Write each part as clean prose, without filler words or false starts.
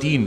3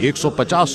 150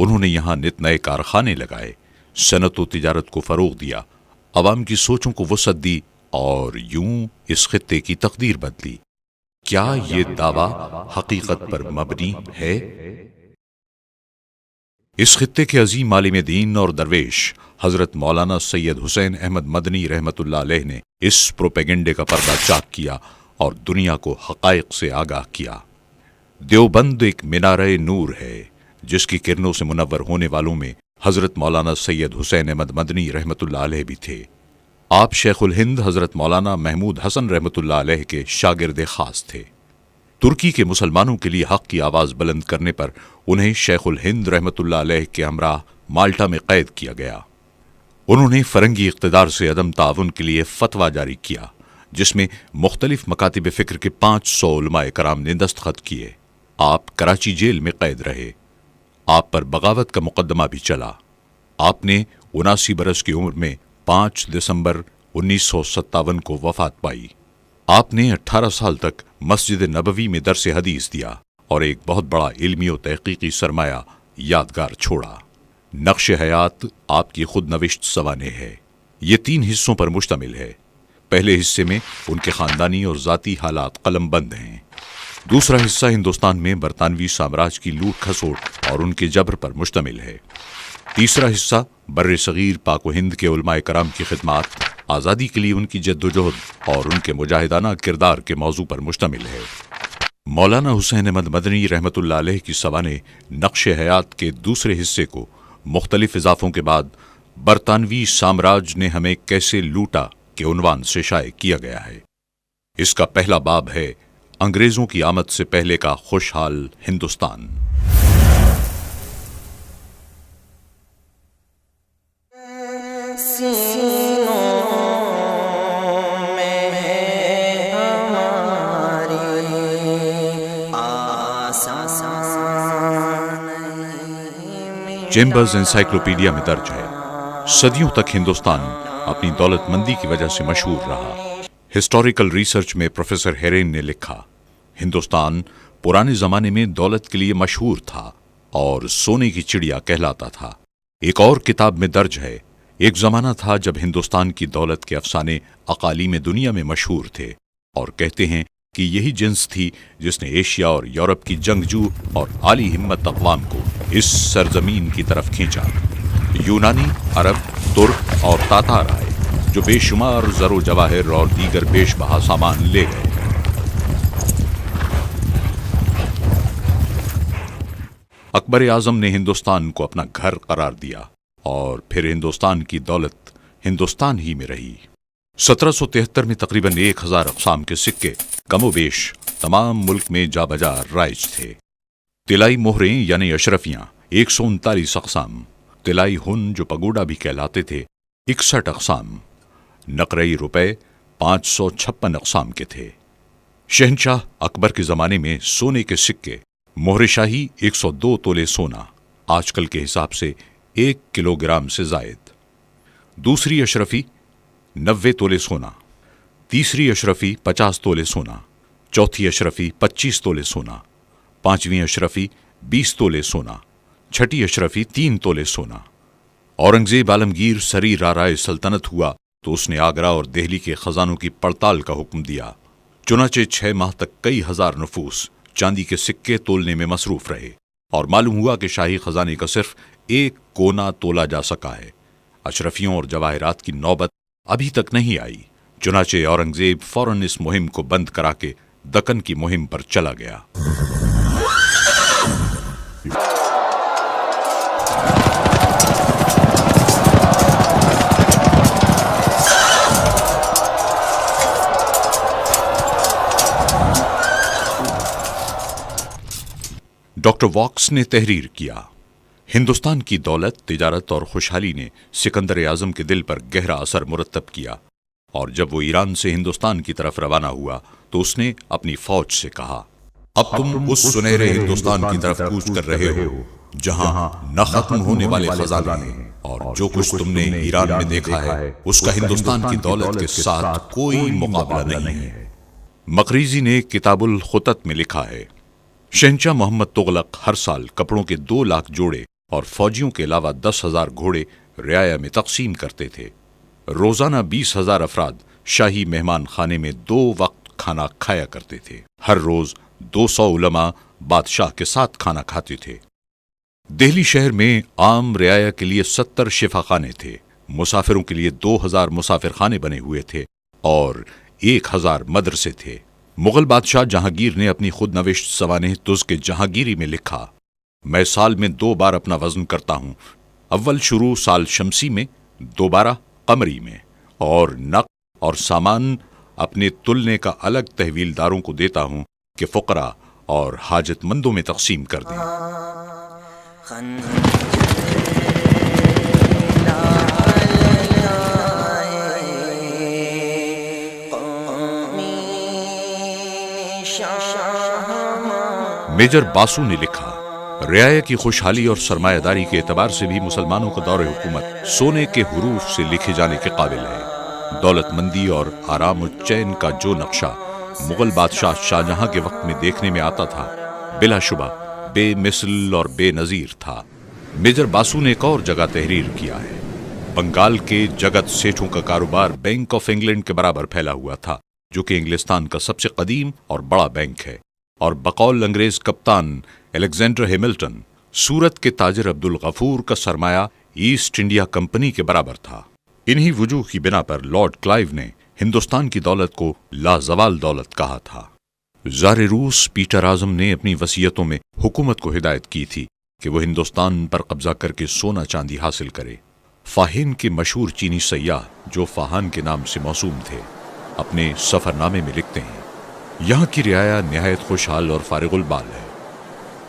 انہوں نے یہاں نت نئے کارخانے لگائے، صنعت و تجارت کو فروغ دیا، عوام کی سوچوں کو وسعت دی اور یوں اس خطے کی تقدیر بدلی۔ کیا یہ دعویٰ حقیقت پر مبنی ہے؟ اس خطے کے عظیم عالم دین اور درویش حضرت مولانا سید حسین احمد مدنی رحمت اللہ علیہ نے اس پروپیگنڈے کا پردہ چاک کیا اور دنیا کو حقائق سے آگاہ کیا۔ دیوبند ایک مینارہ نور ہے جس کی کرنوں سے منور ہونے والوں میں حضرت مولانا سید حسین احمد مدنی رحمت اللہ علیہ بھی تھے۔ آپ شیخ الہند حضرت مولانا محمود حسن رحمت اللہ علیہ کے شاگرد خاص تھے۔ ترکی کے مسلمانوں کے لیے حق کی آواز بلند کرنے پر انہیں شیخ الہند رحمت اللہ علیہ کے ہمراہ مالٹا میں قید کیا گیا۔ انہوں نے فرنگی اقتدار سے عدم تعاون کے لیے فتویٰ جاری کیا جس میں مختلف مکاتب فکر کے 500 علماء کرام نے دستخط کیے۔ آپ کراچی جیل میں قید رہے۔ آپ پر بغاوت کا مقدمہ بھی چلا۔ آپ نے 79 برس کی عمر میں 5 دسمبر 1957 کو وفات پائی۔ آپ نے 18 سال تک مسجد نبوی میں درس حدیث دیا اور ایک بہت بڑا علمی و تحقیقی سرمایہ یادگار چھوڑا۔ نقش حیات آپ کی خود نوشت سوانح ہے۔ یہ 3 حصوں پر مشتمل ہے۔ پہلے حصے میں ان کے خاندانی اور ذاتی حالات قلم بند ہیں۔ دوسرا حصہ ہندوستان میں برطانوی سامراج کی لوٹ کھسوٹ اور ان کے جبر پر مشتمل ہے۔ تیسرا حصہ بر صغیر پاک و ہند کے علماء کرام کی خدمات، آزادی کے لیے ان کی جدوجہد اور ان کے مجاہدانہ کردار کے موضوع پر مشتمل ہے۔ مولانا حسین احمد مدنی رحمت اللہ علیہ کی سوانح نقش حیات کے دوسرے حصے کو مختلف اضافوں کے بعد برطانوی سامراج نے ہمیں کیسے لوٹا کے عنوان سے شائع کیا گیا ہے۔ اس کا پہلا باب ہے انگریزوں کی آمد سے پہلے کا خوشحال ہندوستان۔ چیمبرز انسائکلوپیڈیا میں درج ہے، صدیوں تک ہندوستان اپنی دولت مندی کی وجہ سے مشہور رہا۔ ہسٹوریکل ریسرچ میں پروفیسر ہیرین نے لکھا، ہندوستان پرانے زمانے میں دولت کے لیے مشہور تھا اور سونے کی چڑیا کہلاتا تھا۔ ایک اور کتاب میں درج ہے، ایک زمانہ تھا جب ہندوستان کی دولت کے افسانے اقالیم دنیا میں مشہور تھے، اور کہتے ہیں کہ یہی جنس تھی جس نے ایشیا اور یورپ کی جنگجو اور عالی ہمت اقوام کو اس سرزمین کی طرف کھینچا۔ یونانی، عرب، ترک اور تاتار آئے جو بے شمار زر و جواہر اور دیگر بیش بہا سامان لے گئے۔ اکبر اعظم نے ہندوستان کو اپنا گھر قرار دیا اور پھر ہندوستان کی دولت ہندوستان ہی میں رہی۔ 1773 میں تقریباً 1000 اقسام کے سکے کم و بیش تمام ملک میں جا بجا رائج تھے۔ طلائی مہریں یعنی اشرفیاں 139 اقسام، طلائی ہن جو پگوڑا بھی کہلاتے تھے 61 اقسام، نقرئی روپے 556 اقسام کے تھے۔ شہنشاہ اکبر کے زمانے میں سونے کے سکے مہر شاہی 102 تولے سونا، آج کل کے حساب سے 1 کلو گرام سے زائد۔ دوسری اشرفی 90 تولے سونا، تیسری اشرفی 50 تولے سونا، چوتھی اشرفی 25 تولے سونا، پانچویں اشرفی 20 تولے سونا، چھٹی اشرفی 3 تولے سونا۔ اورنگزیب عالمگیر سری رارائے سلطنت ہوا تو اس نے آگرہ اور دہلی کے خزانوں کی پڑتال کا حکم دیا۔ چنانچہ 6 ماہ تک کئی ہزار نفوس چاندی کے سکے تولنے میں مصروف رہے اور معلوم ہوا کہ شاہی خزانے کا صرف 1 کونا تولا جا سکا ہے۔ اشرفیوں اور جواہرات کی نوبت ابھی تک نہیں آئی، چنانچہ اورنگزیب فوراً اس مہم کو بند کرا کے دکن کی مہم پر چلا گیا۔ ڈاکٹر واکس نے تحریر کیا، ہندوستان کی دولت، تجارت اور خوشحالی نے سکندر اعظم کے دل پر گہرا اثر مرتب کیا، اور جب وہ ایران سے ہندوستان کی طرف روانہ ہوا تو اس نے اپنی فوج سے کہا، اب تم اس سنہرے ہندوستان کی طرف کوچ کر رہے ہو جہاں نہ ختم ہونے والے خزانے ہیں، اور جو کچھ تم نے ایران میں دیکھا ہے اس کا ہندوستان کی دولت کے ساتھ کوئی مقابلہ نہیں ہے۔ مقریزی نے کتاب الخطط میں لکھا ہے، شہنشاہ محمد تغلق ہر سال کپڑوں کے 2 لاکھ جوڑے اور فوجیوں کے علاوہ 10,000 گھوڑے رعایا میں تقسیم کرتے تھے۔ روزانہ 20,000 افراد شاہی مہمان خانے میں 2 وقت کھانا کھایا کرتے تھے۔ ہر روز 200 علماء بادشاہ کے ساتھ کھانا کھاتے تھے۔ دہلی شہر میں عام رعایا کے لیے 70 شفا خانے تھے۔ مسافروں کے لیے 2000 مسافر خانے بنے ہوئے تھے اور 1000 مدرسے تھے۔ مغل بادشاہ جہانگیر نے اپنی خود نوشت سوانح تزک جہانگیری میں لکھا، میں سال میں 2 بار اپنا وزن کرتا ہوں، اول شروع سال شمسی میں، دوبارہ قمری میں، اور نقد اور سامان اپنے تلنے کا الگ تحویل داروں کو دیتا ہوں کہ فقراء اور حاجت مندوں میں تقسیم کر دیں۔ میجر باسو نے لکھا، رعایا کی خوشحالی اور سرمایہ داری کے اعتبار سے بھی مسلمانوں کا دور حکومت سونے کے حروف سے لکھے جانے کے قابل ہے۔ دولت مندی اور آرام و چین کا جو نقشہ مغل بادشاہ شاہجہاں کے وقت میں دیکھنے میں آتا تھا، بلا شبہ بے مثل اور بے نظیر تھا۔ میجر باسو نے ایک اور جگہ تحریر کیا ہے، بنگال کے جگت سیٹھوں کا کاروبار بینک آف انگلینڈ کے برابر پھیلا ہوا تھا، جو کہ انگلستان کا سب سے قدیم اور بڑا بینک ہے، اور بقول انگریز کپتان الیگزینڈر ہیملٹن، سورت کے تاجر عبد الغفور کا سرمایہ ایسٹ انڈیا کمپنی کے برابر تھا۔ انہی وجوہ کی بنا پر لارڈ کلائیو نے ہندوستان کی دولت کو لازوال دولت کہا تھا۔ زار روس پیٹر اعظم نے اپنی وصیتوں میں حکومت کو ہدایت کی تھی کہ وہ ہندوستان پر قبضہ کر کے سونا چاندی حاصل کرے۔ فاہین کے مشہور چینی سیاح جو فاہان کے نام سے موسوم تھے، اپنے سفر نامے میں لکھتے ہیں، یہاں کی رعایا نہایت خوشحال اور فارغ البال ہے،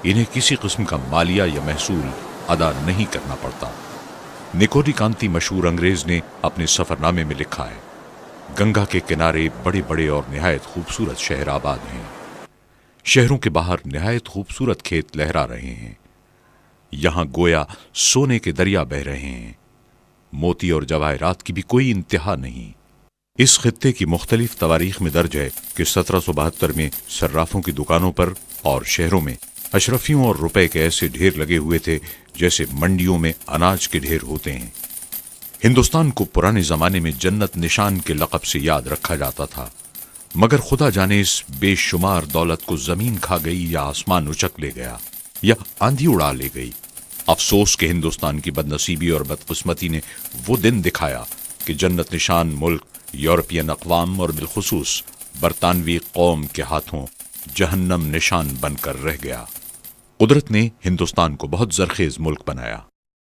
انہیں کسی قسم کا مالیہ یا محصول ادا نہیں کرنا پڑتا۔ نکوٹی کانتی مشہور انگریز نے اپنے سفر نامے میں لکھا ہے، گنگا کے کنارے بڑے بڑے اور نہایت خوبصورت شہر آباد ہیں، شہروں کے باہر نہایت خوبصورت کھیت لہرا رہے ہیں، یہاں گویا سونے کے دریا بہ رہے ہیں، موتی اور جواہرات کی بھی کوئی انتہا نہیں۔ اس خطے کی مختلف تواریخ میں درج ہے کہ 1772 میں صرافوں کی دکانوں پر اور شہروں میں اشرفیوں اور روپے کے ایسے ڈھیر لگے ہوئے تھے جیسے منڈیوں میں اناج کے ڈھیر ہوتے ہیں۔ ہندوستان کو پرانے زمانے میں جنت نشان کے لقب سے یاد رکھا جاتا تھا، مگر خدا جانے اس بے شمار دولت کو زمین کھا گئی یا آسمان اچک لے گیا یا آندھی اڑا لے گئی۔ افسوس کہ ہندوستان کی بد نصیبی اور بدقسمتی نے وہ دن دکھایا کہ جنت نشان ملک یورپین اقوام اور بالخصوص برطانوی قوم کے ہاتھوں جہنم نشان بن کر رہ گیا۔ قدرت نے ہندوستان کو بہت زرخیز ملک بنایا،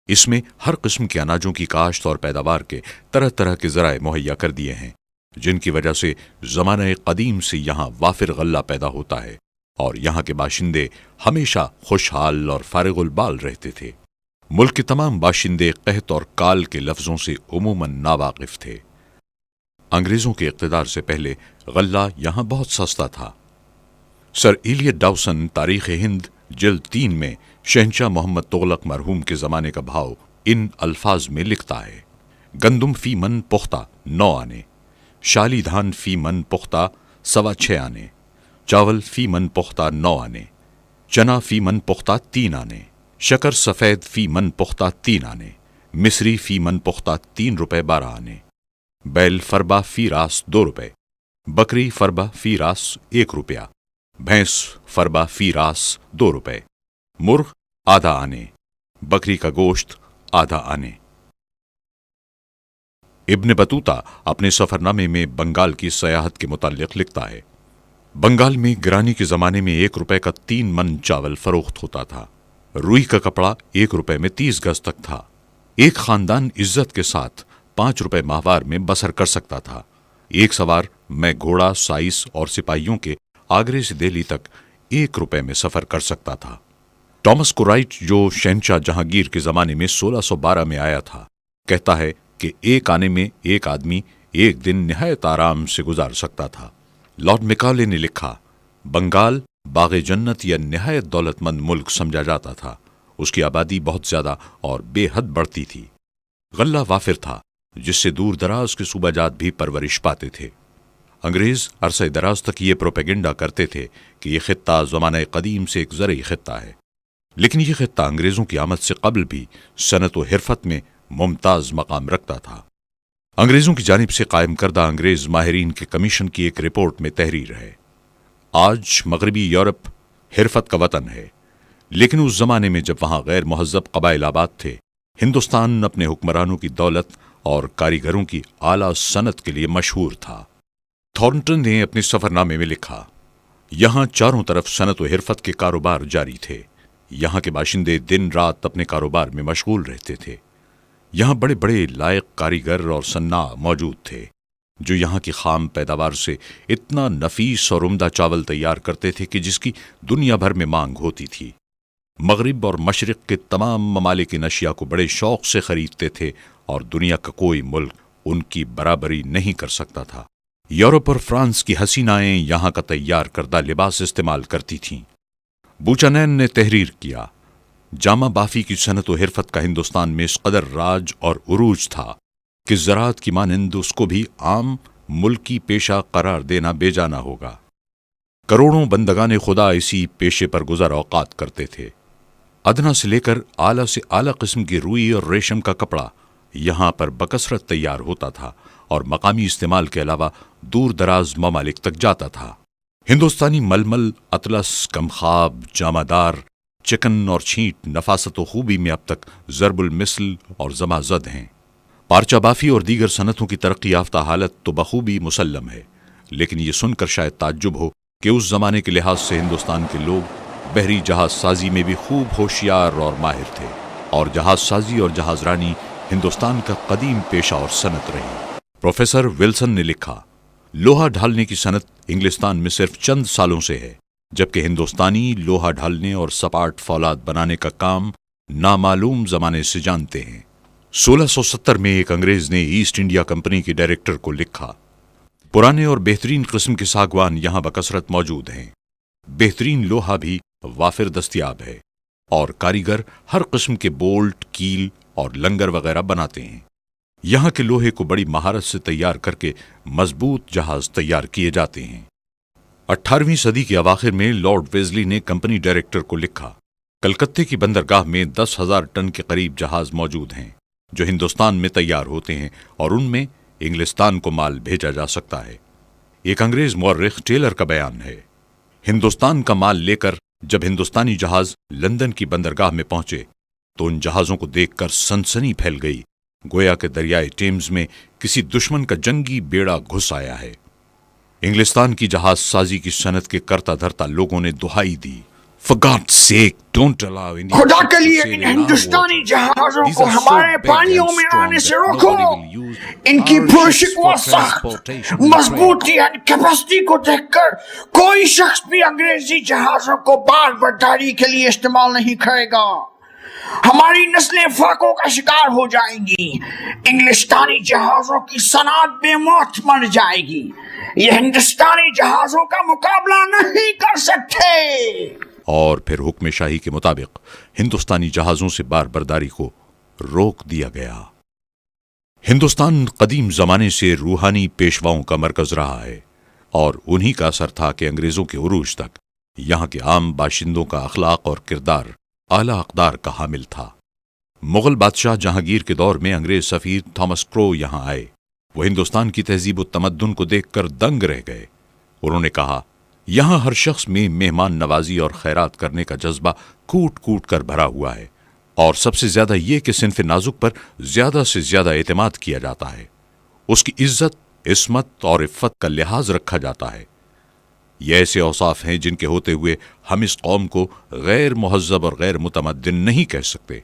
اس میں ہر قسم کے اناجوں کی کاشت اور پیداوار کے طرح طرح کے ذرائع مہیا کر دیے ہیں، جن کی وجہ سے زمانہ قدیم سے یہاں وافر غلہ پیدا ہوتا ہے اور یہاں کے باشندے ہمیشہ خوشحال اور فارغ البال رہتے تھے۔ ملک کے تمام باشندے قحط اور کال کے لفظوں سے عموماً ناواقف تھے۔ انگریزوں کے اقتدار سے پہلے غلہ یہاں بہت سستا تھا۔ سر ایلیٹ ڈاوسن تاریخ ہند جلد 3 میں شہنشاہ محمد تغلق مرحوم کے زمانے کا بھاؤ ان الفاظ میں لکھتا ہے، گندم فی من پختہ 9 آنے، شالی دھان فی من پختہ 6.25 آنے، چاول فی من پختہ 9 آنے، چنا فی من پختہ 3 آنے، شکر سفید فی من پختہ 3 آنے، مصری فی من پختہ 3 روپے 12 آنے، بیل فربا فی راس 2 روپے، بکری فربا فی راس 1 روپیہ، بھینس فربا فی راس 2 روپے، مرغ آدھا آنے، بکری کا گوشت آدھا آنے۔ ابن بطوطہ اپنے سفر نامے میں بنگال کی سیاحت کے متعلق لکھتا ہے، بنگال میں گرانی کے زمانے میں 1 روپے کا 3 من چاول فروخت ہوتا تھا، روئی کا کپڑا 1 روپے میں 30 گز تک تھا، ایک خاندان عزت کے ساتھ 5 روپے ماہوار میں بسر کر سکتا تھا، ایک سوار میں گھوڑا سائس اور سپاہیوں کے آگرے سے دہلی تک 1 روپے میں سفر کر سکتا تھا۔ ٹامس کورائٹ جو شہنشاہ جہانگیر کے زمانے میں 1612 میں آیا تھا، کہتا ہے کہ 1 آنے میں ایک آدمی 1 دن نہایت آرام سے گزار سکتا تھا۔ لارڈ میکالے نے لکھا، بنگال باغ جنت یا نہایت دولت مند ملک سمجھا جاتا تھا، اس کی آبادی بہت زیادہ اور بے حد بڑھتی تھی، غلہ وافر تھا جس سے دور دراز کے صوبہ جات بھی پرورش پاتے تھے۔ انگریز عرصہ دراز تک یہ پروپیگنڈا کرتے تھے کہ یہ خطہ زمانہ قدیم سے ایک زرعی خطہ ہے لیکن یہ خطہ انگریزوں کی آمد سے قبل بھی صنعت و حرفت میں ممتاز مقام رکھتا تھا۔ انگریزوں کی جانب سے قائم کردہ انگریز ماہرین کے کمیشن کی ایک رپورٹ میں تحریر ہے: آج مغربی یورپ حرفت کا وطن ہے، لیکن اس زمانے میں جب وہاں غیر مہذب قبائل آباد تھے، ہندوستان اپنے حکمرانوں کی دولت اور کاریگروں کی اعلیٰ صنعت کے لیے مشہور تھا۔ تھارنٹن نے اپنے سفر نامے میں لکھا: یہاں چاروں طرف صنعت و حرفت کے کاروبار جاری تھے، یہاں کے باشندے دن رات اپنے کاروبار میں مشغول رہتے تھے، یہاں بڑے بڑے لائق کاریگر اور صناع موجود تھے جو یہاں کی خام پیداوار سے اتنا نفیس اور عمدہ چاول تیار کرتے تھے کہ جس کی دنیا بھر میں مانگ ہوتی تھی۔ مغرب اور مشرق کے تمام ممالک ان اشیاء کو بڑے شوق سے خریدتے تھے اور دنیا کا کوئی ملک ان کی برابری نہیں کر سکتا تھا۔ یورپ اور فرانس کی حسینائیں یہاں کا تیار کردہ لباس استعمال کرتی تھیں۔ بوچانین نے تحریر کیا: جامہ بافی کی صنعت و حرفت کا ہندوستان میں اس قدر راج اور عروج تھا کہ زراعت کی مانند اس کو بھی عام ملکی پیشہ قرار دینا بے جانا ہوگا۔ کروڑوں بندگان خدا اسی پیشے پر گزر اوقات کرتے تھے۔ ادنا سے لے کر اعلیٰ سے اعلیٰ قسم کی روئی اور ریشم کا کپڑا یہاں پر بکثرت تیار ہوتا تھا اور مقامی استعمال کے علاوہ دور دراز ممالک تک جاتا تھا۔ ہندوستانی ململ، اطلس، کمخاب، جامہ دار، چکن اور چھینٹ نفاست و خوبی میں اب تک ضرب المثل اور زمازد ہیں۔ پارچہ بافی اور دیگر صنعتوں کی ترقی یافتہ حالت تو بخوبی مسلم ہے، لیکن یہ سن کر شاید تعجب ہو کہ اس زمانے کے لحاظ سے ہندوستان کے لوگ بحری جہاز سازی میں بھی خوب ہوشیار اور ماہر تھے، اور جہاز سازی اور جہاز رانی ہندوستان کا قدیم پیشہ اور صنعت رہی۔ پروفیسر ولسن نے لکھا: لوہا ڈھالنے کی صنعت انگلستان میں صرف چند سالوں سے ہے، جبکہ ہندوستانی لوہا ڈھالنے اور سپاٹ فولاد بنانے کا کام نامعلوم زمانے سے جانتے ہیں۔ 1670 میں ایک انگریز نے ایسٹ انڈیا کمپنی کے ڈائریکٹر کو لکھا: پرانے اور بہترین قسم کے ساگوان یہاں بکثرت موجود ہیں، بہترین لوہا بھی وافر دستیاب ہے، اور کاریگر ہر قسم کے بولٹ، کیل اور لنگر وغیرہ بناتے ہیں۔ یہاں کے لوہے کو بڑی مہارت سے تیار کر کے مضبوط جہاز تیار کیے جاتے ہیں۔ 18ویں صدی کے اواخر میں لارڈ ویزلی نے کمپنی ڈائریکٹر کو لکھا: کلکتے کی بندرگاہ میں 10,000 ٹن کے قریب جہاز موجود ہیں جو ہندوستان میں تیار ہوتے ہیں، اور ان میں انگلستان کو مال بھیجا جا سکتا ہے۔ ایک انگریز مورخ ٹیلر کا بیان ہے: ہندوستان کا مال لے کر جب ہندوستانی جہاز لندن کی بندرگاہ میں پہنچے تو ان جہازوں کو دیکھ کر سنسنی پھیل گئی، گویا کہ دریائے ٹیمز میں کسی دشمن کا جنگی بیڑا گھس آیا ہے۔ انگلستان کی جہاز سازی کی صنعت کے کرتا دھرتا لوگوں نے دہائی دی: For God's sake, don't allow India خدا کے to لیے sail ان in our ہندوستانی waters. جہازوں These کو are so ہمارے big پانیوں and میں strong آنے سے that روکو۔ nobody will use ان کی our پرشک ships و for سخت transportation and مضبوطی اور کیپیسٹی کو دیکھ کر کوئی شخص بھی انگریزی جہازوں کو بار برداری کے لیے استعمال نہیں کرے گا۔ ہماری نسلیں فاقوں کا شکار ہو جائیں گی، انگلستانی جہازوں کی صنعت بے موت مر جائے گی، یہ ہندوستانی جہازوں کا مقابلہ نہیں کر سکتے۔ اور پھر حکم شاہی کے مطابق ہندوستانی جہازوں سے بار برداری کو روک دیا گیا۔ ہندوستان قدیم زمانے سے روحانی پیشواؤں کا مرکز رہا ہے، اور انہی کا اثر تھا کہ انگریزوں کے عروج تک یہاں کے عام باشندوں کا اخلاق اور کردار اعلیٰ اقدار کا حامل تھا۔ مغل بادشاہ جہانگیر کے دور میں انگریز سفیر تھامس کرو یہاں آئے۔ وہ ہندوستان کی تہذیب و تمدن کو دیکھ کر دنگ رہ گئے۔ انہوں نے کہا: یہاں ہر شخص میں مہمان نوازی اور خیرات کرنے کا جذبہ کوٹ کوٹ کر بھرا ہوا ہے، اور سب سے زیادہ یہ کہ صنف نازک پر زیادہ سے زیادہ اعتماد کیا جاتا ہے، اس کی عزت، عصمت اور عفت کا لحاظ رکھا جاتا ہے۔ یہ ایسے اوصاف ہیں جن کے ہوتے ہوئے ہم اس قوم کو غیر مہذب اور غیر متمدن نہیں کہہ سکتے،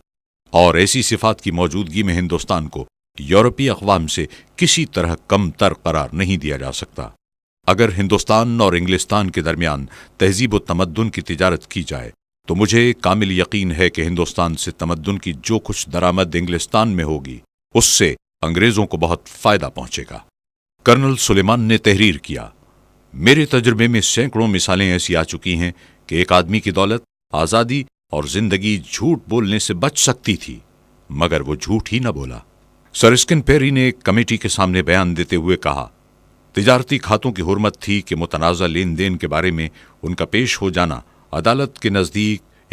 اور ایسی صفات کی موجودگی میں ہندوستان کو یورپی اقوام سے کسی طرح کم تر قرار نہیں دیا جا سکتا۔ اگر ہندوستان اور انگلستان کے درمیان تہذیب و تمدن کی تجارت کی جائے تو مجھے کامل یقین ہے کہ ہندوستان سے تمدن کی جو کچھ درآمد انگلستان میں ہوگی اس سے انگریزوں کو بہت فائدہ پہنچے گا۔ کرنل سلیمان نے تحریر کیا: میرے تجربے میں سینکڑوں مثالیں ایسی آ چکی ہیں کہ ایک آدمی کی دولت، آزادی اور زندگی جھوٹ بولنے سے بچ سکتی تھی، مگر وہ جھوٹ ہی نہ بولا۔ سر اسکن پیری نے ایک کمیٹی کے سامنے بیان دیتے ہوئے کہا: تجارتی کھاتوں کی حرمت تھی کہ متنازع لین دین کے بارے میں ان کا پیش ہو جانا عدالت کے نزدیک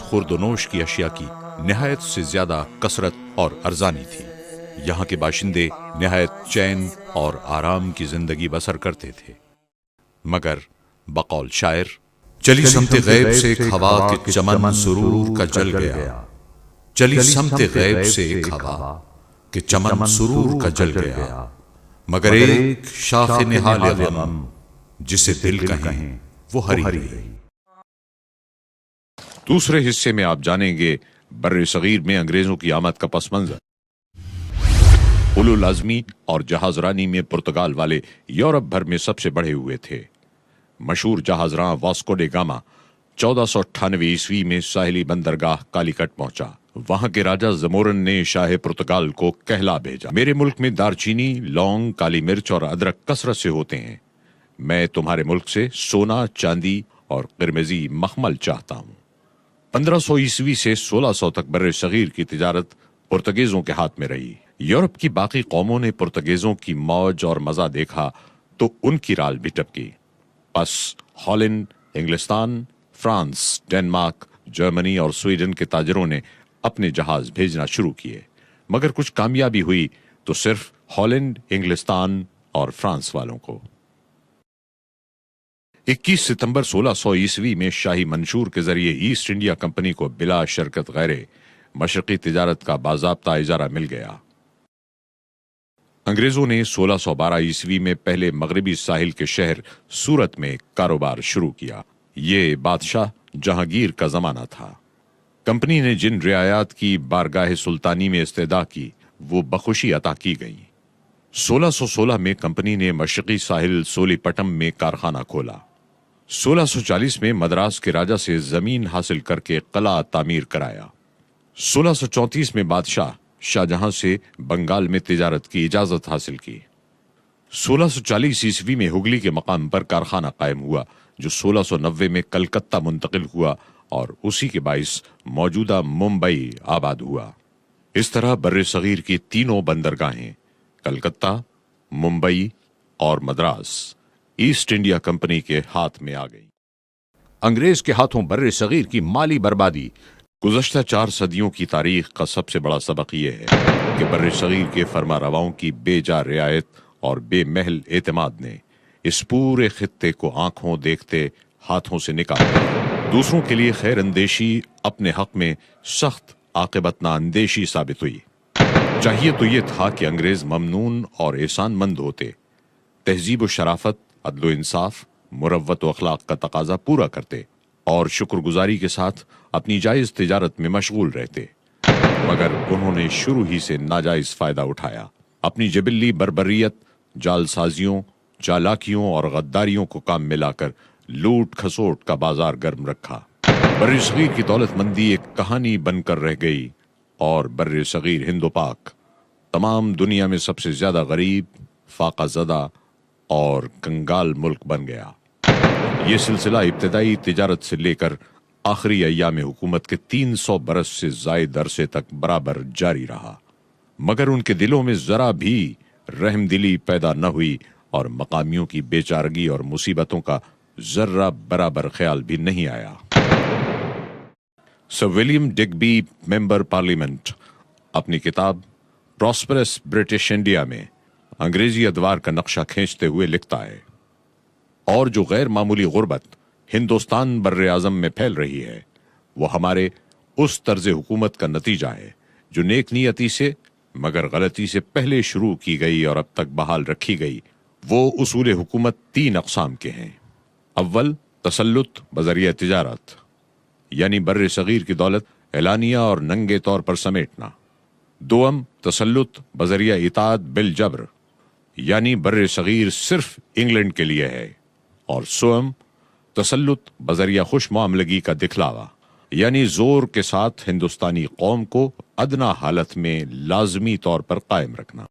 خورد و نوش کی اشیاء کی نہایت سے زیادہ کثرت اور ارزانی تھی۔ یہاں کے باشندے نہایت چین اور آرام کی زندگی بسر کرتے تھے، مگر بقول شاعر، چلی سمت غیب سے ایک ہوا کے چمن سرور کا جل گیا، چلی سمت غیب سے ایک ہوا کہ چمن سرور کا جل گیا، مگر ایک شاخ نہال غم جسے دل کہیں وہ ہری رہی۔ دوسرے حصے میں آپ جانیں گے بر صغیر میں انگریزوں کی آمد کا پس منظر، اولو العزمی اور جہاز رانی میں پرتگال والے یورپ بھر میں سب سے بڑھے ہوئے تھے۔ مشہور جہاز راں واسکو ڈے گاما 1498 عیسوی میں ساحلی بندرگاہ کالی کٹ پہنچا۔ وہاں کے راجہ زمورن نے شاہ پرتگال کو کہلا بھیجا، میرے ملک میں دارچینی، لونگ، کالی مرچ اور ادرک کثرت سے ہوتے ہیں، میں تمہارے ملک سے سونا، چاندی اور قرمزی مخمل چاہتا ہوں۔ 1500 عیسوی سے 1600 تک بر صغیر کی تجارت پرتگیزوں کے ہاتھ میں رہی۔ یورپ کی باقی قوموں نے پرتگیزوں کی موج اور مزہ دیکھا تو ان کی رال بھی ٹپکی۔ پس ہالینڈ، انگلستان، فرانس، ڈنمارک، جرمنی اور سویڈن کے تاجروں نے اپنے جہاز بھیجنا شروع کیے، مگر کچھ کامیابی ہوئی تو صرف ہالینڈ، انگلستان اور فرانس والوں کو۔ 21 ستمبر 1600 عیسوی میں شاہی منشور کے ذریعے ایسٹ انڈیا کمپنی کو بلا شرکت غیرے مشرقی تجارت کا باضابطہ اجارہ مل گیا۔ انگریزوں نے 1612 عیسوی میں پہلے مغربی ساحل کے شہر سورت میں کاروبار شروع کیا۔ یہ بادشاہ جہانگیر کا زمانہ تھا۔ کمپنی نے جن رعایات کی بارگاہ سلطانی میں استدعا کی وہ بخوشی عطا کی گئیں۔ 1616 میں کمپنی نے مشرقی ساحل سولی پٹم میں کارخانہ کھولا۔ 1640 میں مدراس کے راجہ سے زمین حاصل کر کے قلعہ تعمیر کرایا۔ 1634 میں بادشاہ شاہ جہاں سے بنگال میں تجارت کی اجازت حاصل کی۔ 1640 عیسوی میں ہگلی کے مقام پر کارخانہ قائم ہوا جو 1690 میں کلکتہ منتقل ہوا اور اسی کے باعث موجودہ ممبئی آباد ہوا۔ اس طرح بر صغیر کی تینوں بندرگاہیں کلکتہ، ممبئی اور مدراس ایسٹ انڈیا کمپنی کے ہاتھ میں آ گئی۔ انگریز کے ہاتھوں بر صغیر کی مالی بربادی گزشتہ 4 صدیوں کی تاریخ کا سب سے بڑا سبق یہ ہے کہ بر صغیر کے فرما رواؤں کی بے جا رعایت اور بے محل اعتماد نے اس پورے خطے کو آنکھوں دیکھتے ہاتھوں سے نکال دیا۔ دوسروں کے لیے خیر اندیشی اپنے حق میں سخت عاقبت نااندیشی ثابت ہوئی۔ چاہیے تو یہ تھا کہ انگریز ممنون اور احسان مند ہوتے، تہذیب و شرافت، عدل و انصاف، مروت و اخلاق کا تقاضا پورا کرتے اور شکر گزاری کے ساتھ اپنی جائز تجارت میں مشغول رہتے، مگر انہوں نے شروع ہی سے ناجائز فائدہ اٹھایا، اپنی جبلی بربریت، جال سازیوں، چالاکیوں اور غداریوں کو کام میں لا کر لوٹ کھسوٹ کا بازار گرم رکھا۔ بر صغیر کی دولت مندی ایک کہانی بن کر رہ گئی اور بر صغیر ہند و پاک تمام دنیا میں سب سے زیادہ غریب، فاقہ زدہ اور کنگال ملک بن گیا۔ یہ سلسلہ ابتدائی تجارت سے لے کر آخری ایام حکومت کے 300 برس سے زائد عرصے تک برابر جاری رہا، مگر ان کے دلوں میں ذرا بھی رحم دلی پیدا نہ ہوئی اور مقامیوں کی بے چارگی اور مصیبتوں کا ذرہ برابر خیال بھی نہیں آیا۔ سر ولیم ڈگبی ممبر پارلیمنٹ اپنی کتاب پراسپرس برٹش انڈیا میں انگریزی ادوار کا نقشہ کھینچتے ہوئے لکھتا ہے، اور جو غیر معمولی غربت ہندوستان بر اعظم میں پھیل رہی ہے وہ ہمارے اس طرز حکومت کا نتیجہ ہے جو نیک نیتی سے مگر غلطی سے پہلے شروع کی گئی اور اب تک بحال رکھی گئی۔ وہ اصول حکومت 3 اقسام کے ہیں۔ اول، تسلط بذریعہ تجارت، یعنی بر صغیر کی دولت اعلانیہ اور ننگے طور پر سمیٹنا۔ دوم، تسلط بذریعہ اطاعت بالجبر، یعنی بر صغیر صرف انگلینڈ کے لیے ہے۔ اور سوم، تسلط بذریعہ خوش معاملگی کا دکھلاوا، یعنی زور کے ساتھ ہندوستانی قوم کو ادنا حالت میں لازمی طور پر قائم رکھنا۔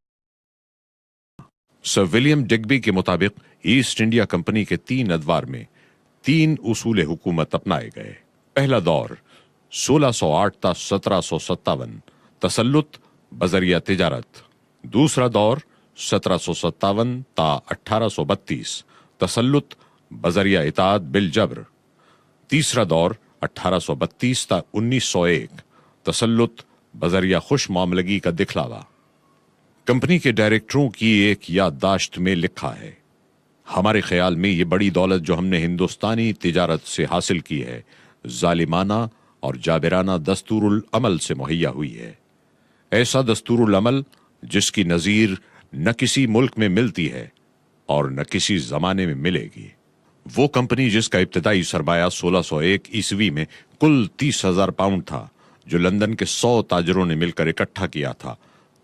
سر ولیم ڈگبی کے مطابق ایسٹ انڈیا کمپنی کے 3 ادوار میں 3 اصول حکومت اپنائے گئے۔ پہلا دور 1608 تا 1757 تسلط بذریعہ تجارت، دوسرا دور 1757 تا 1832 تسلط بذریعہ اطاعت بالجبر، تیسرا دور 1832 تا 1901 تسلط بذریعہ خوش معاملگی کا دکھلاوا۔ کمپنی کے ڈائریکٹروں کی ایک یادداشت میں لکھا ہے، ہمارے خیال میں یہ بڑی دولت جو ہم نے ہندوستانی تجارت سے حاصل کی ہے ظالمانہ اور جابرانہ دستور العمل سے مہیا ہوئی ہے، ایسا دستور العمل جس کی نظیر نہ کسی ملک میں ملتی ہے اور نہ کسی زمانے میں ملے گی۔ وہ کمپنی جس کا ابتدائی سرمایہ 1601 عیسوی میں کل 30,000 پاؤنڈ تھا، جو لندن کے 100 تاجروں نے مل کر اکٹھا کیا تھا،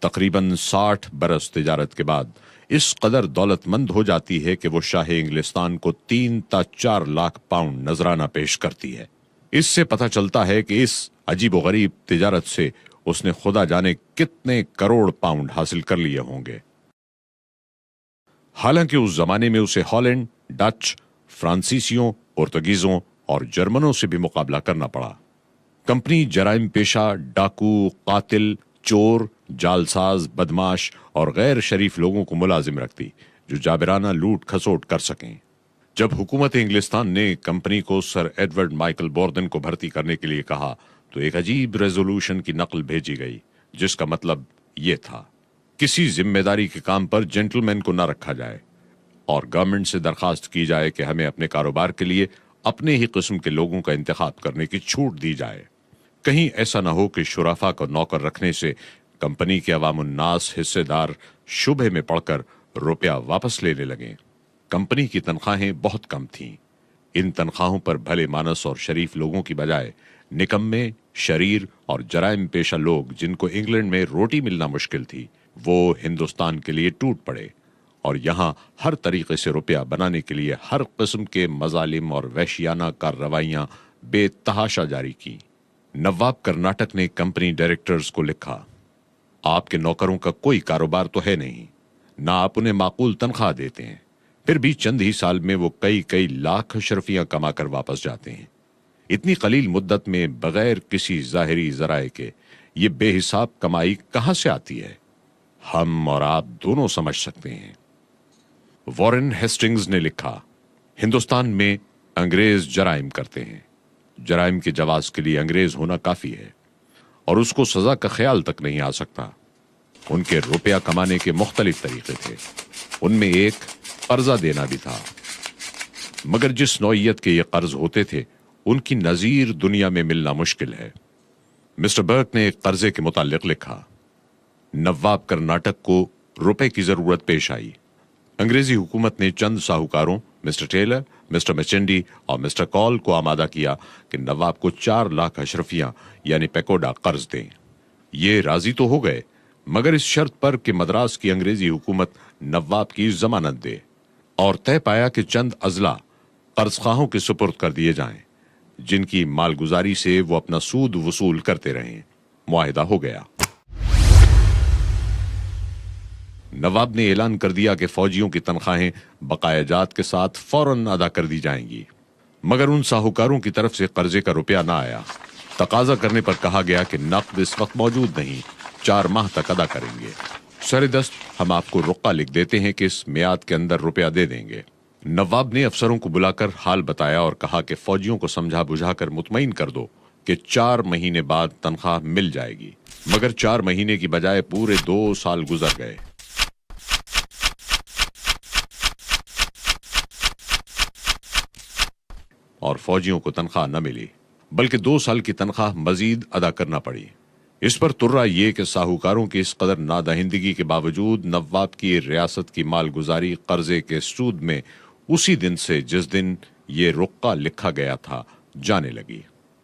تقریباً 60 برس تجارت کے بعد اس قدر دولت مند ہو جاتی ہے کہ وہ شاہ انگلستان کو 3 تا 4 لاکھ پاؤنڈ نذرانہ پیش کرتی ہے۔ اس سے پتہ چلتا ہے کہ اس عجیب و غریب تجارت سے اس نے خدا جانے کتنے کروڑ پاؤنڈ حاصل کر لیے ہوں گے۔ حالانکہ اس زمانے میں اسے ہالینڈ، ڈچ، فرانسیسیوں، پرتگیزوں اور جرمنوں سے بھی مقابلہ کرنا پڑا۔ کمپنی جرائم پیشہ، ڈاکو، قاتل، چور، جالساز، بدماش اور غیر شریف لوگوں کو ملازم رکھتی جو جابرانہ لوٹ کھسوٹ کر سکیں۔ جب حکومت انگلستان نے کمپنی کو سر ایڈورڈ مائیکل بوردن کو بھرتی کرنے کے لیے کہا تو ایک عجیب ریزولوشن کی نقل بھیجی گئی جس کا مطلب یہ تھا، کسی ذمہ داری کے کام پر جنٹل مین کو نہ رکھا جائے اور گورنمنٹ سے درخواست کی جائے کہ ہمیں اپنے کاروبار کے لیے اپنے ہی قسم کے لوگوں کا انتخاب کرنے کی چھوٹ دی جائے۔ کہیں ایسا نہ ہو کہ شرافا کو نوکر رکھنے سے کمپنی کے عوام الناس حصے دار شبہ میں پڑ کر روپیہ واپس لینے لگیں۔ کمپنی کی تنخواہیں بہت کم تھیں۔ ان تنخواہوں پر بھلے مانس اور شریف لوگوں کی بجائے نکمے، شریر اور جرائم پیشہ لوگ جن کو انگلینڈ میں روٹی ملنا مشکل تھی وہ ہندوستان کے لیے ٹوٹ پڑے اور یہاں ہر طریقے سے روپیہ بنانے کے لیے ہر قسم کے مظالم اور وحشیانہ کارروائیاں بے تحاشا جاری کی۔ نواب کرناٹک نے کمپنی ڈائریکٹرز کو لکھا، آپ کے نوکروں کا کوئی کاروبار تو ہے نہیں، نہ آپ انہیں معقول تنخواہ دیتے ہیں، پھر بھی چند ہی سال میں وہ کئی لاکھ اشرفیاں کما کر واپس جاتے ہیں۔ اتنی قلیل مدت میں بغیر کسی ظاہری ذرائع کے یہ بے حساب کمائی کہاں سے آتی ہے؟ ہم اور آپ دونوں سمجھ سکتے ہیں۔ وارن ہیسٹنگز نے لکھا، ہندوستان میں انگریز جرائم کرتے ہیں، جرائم کے جواز کے لیے انگریز ہونا کافی ہے اور اس کو سزا کا خیال تک نہیں آ سکتا۔ ان کے روپیہ کمانے کے مختلف طریقے تھے، ان میں ایک قرضہ دینا بھی تھا، مگر جس نوعیت کے یہ قرض ہوتے تھے ان کی نظیر دنیا میں ملنا مشکل ہے۔ مسٹر برک نے ایک قرضے کے متعلق لکھا، نواب کرناٹک کو روپے کی ضرورت پیش آئی۔ انگریزی حکومت نے چند ساہوکاروں مسٹر ٹیلر، مسٹر میچنڈی اور مسٹر کال کو آمادہ کیا کہ نواب کو 4 لاکھ اشرفیاں یعنی پیکوڈا قرض دیں۔ یہ راضی تو ہو گئے مگر اس شرط پر کہ مدراس کی انگریزی حکومت نواب کی ضمانت دے، اور طے پایا کہ چند اضلاع قرض خواہوں کے سپرد کر دیے جائیں جن کی مالگزاری سے وہ اپنا سود وصول کرتے رہیں۔ معاہدہ ہو گیا۔ نواب نے اعلان کر دیا کہ فوجیوں کی تنخواہیں بقایا جات کے ساتھ فوراً ادا کر دی جائیں گی، مگر ان ساہوکاروں کی طرف سے قرضے کا روپیہ نہ آیا۔ تقاضا کرنے پر کہا گیا کہ نقد اس وقت موجود نہیں، 4 ماہ تک ادا کریں گے۔ سر دست ہم آپ کو رقعہ لکھ دیتے ہیں کہ اس میعاد کے اندر روپیہ دے دیں گے۔ نواب نے افسروں کو بلا کر حال بتایا اور کہا کہ فوجیوں کو سمجھا بجھا کر مطمئن کر دو کہ 4 مہینے بعد تنخواہ مل جائے گی، مگر 4 مہینے کی بجائے پورے 2 سال گزر گئے۔ اور فوجیوں کو تنخواہ نہ ملی، بلکہ 2 سال کی تنخواہ مزید ادا کرنا پڑی۔ اس پر ترا یہ کہ ساہوکاروں کی اس قدر نادہندگی کے باوجود نواب کی ریاست کی مالگزاری قرضے کے سود میں اسی دن سے جس دن یہ رقعہ لکھا گیا تھا جانے لگی،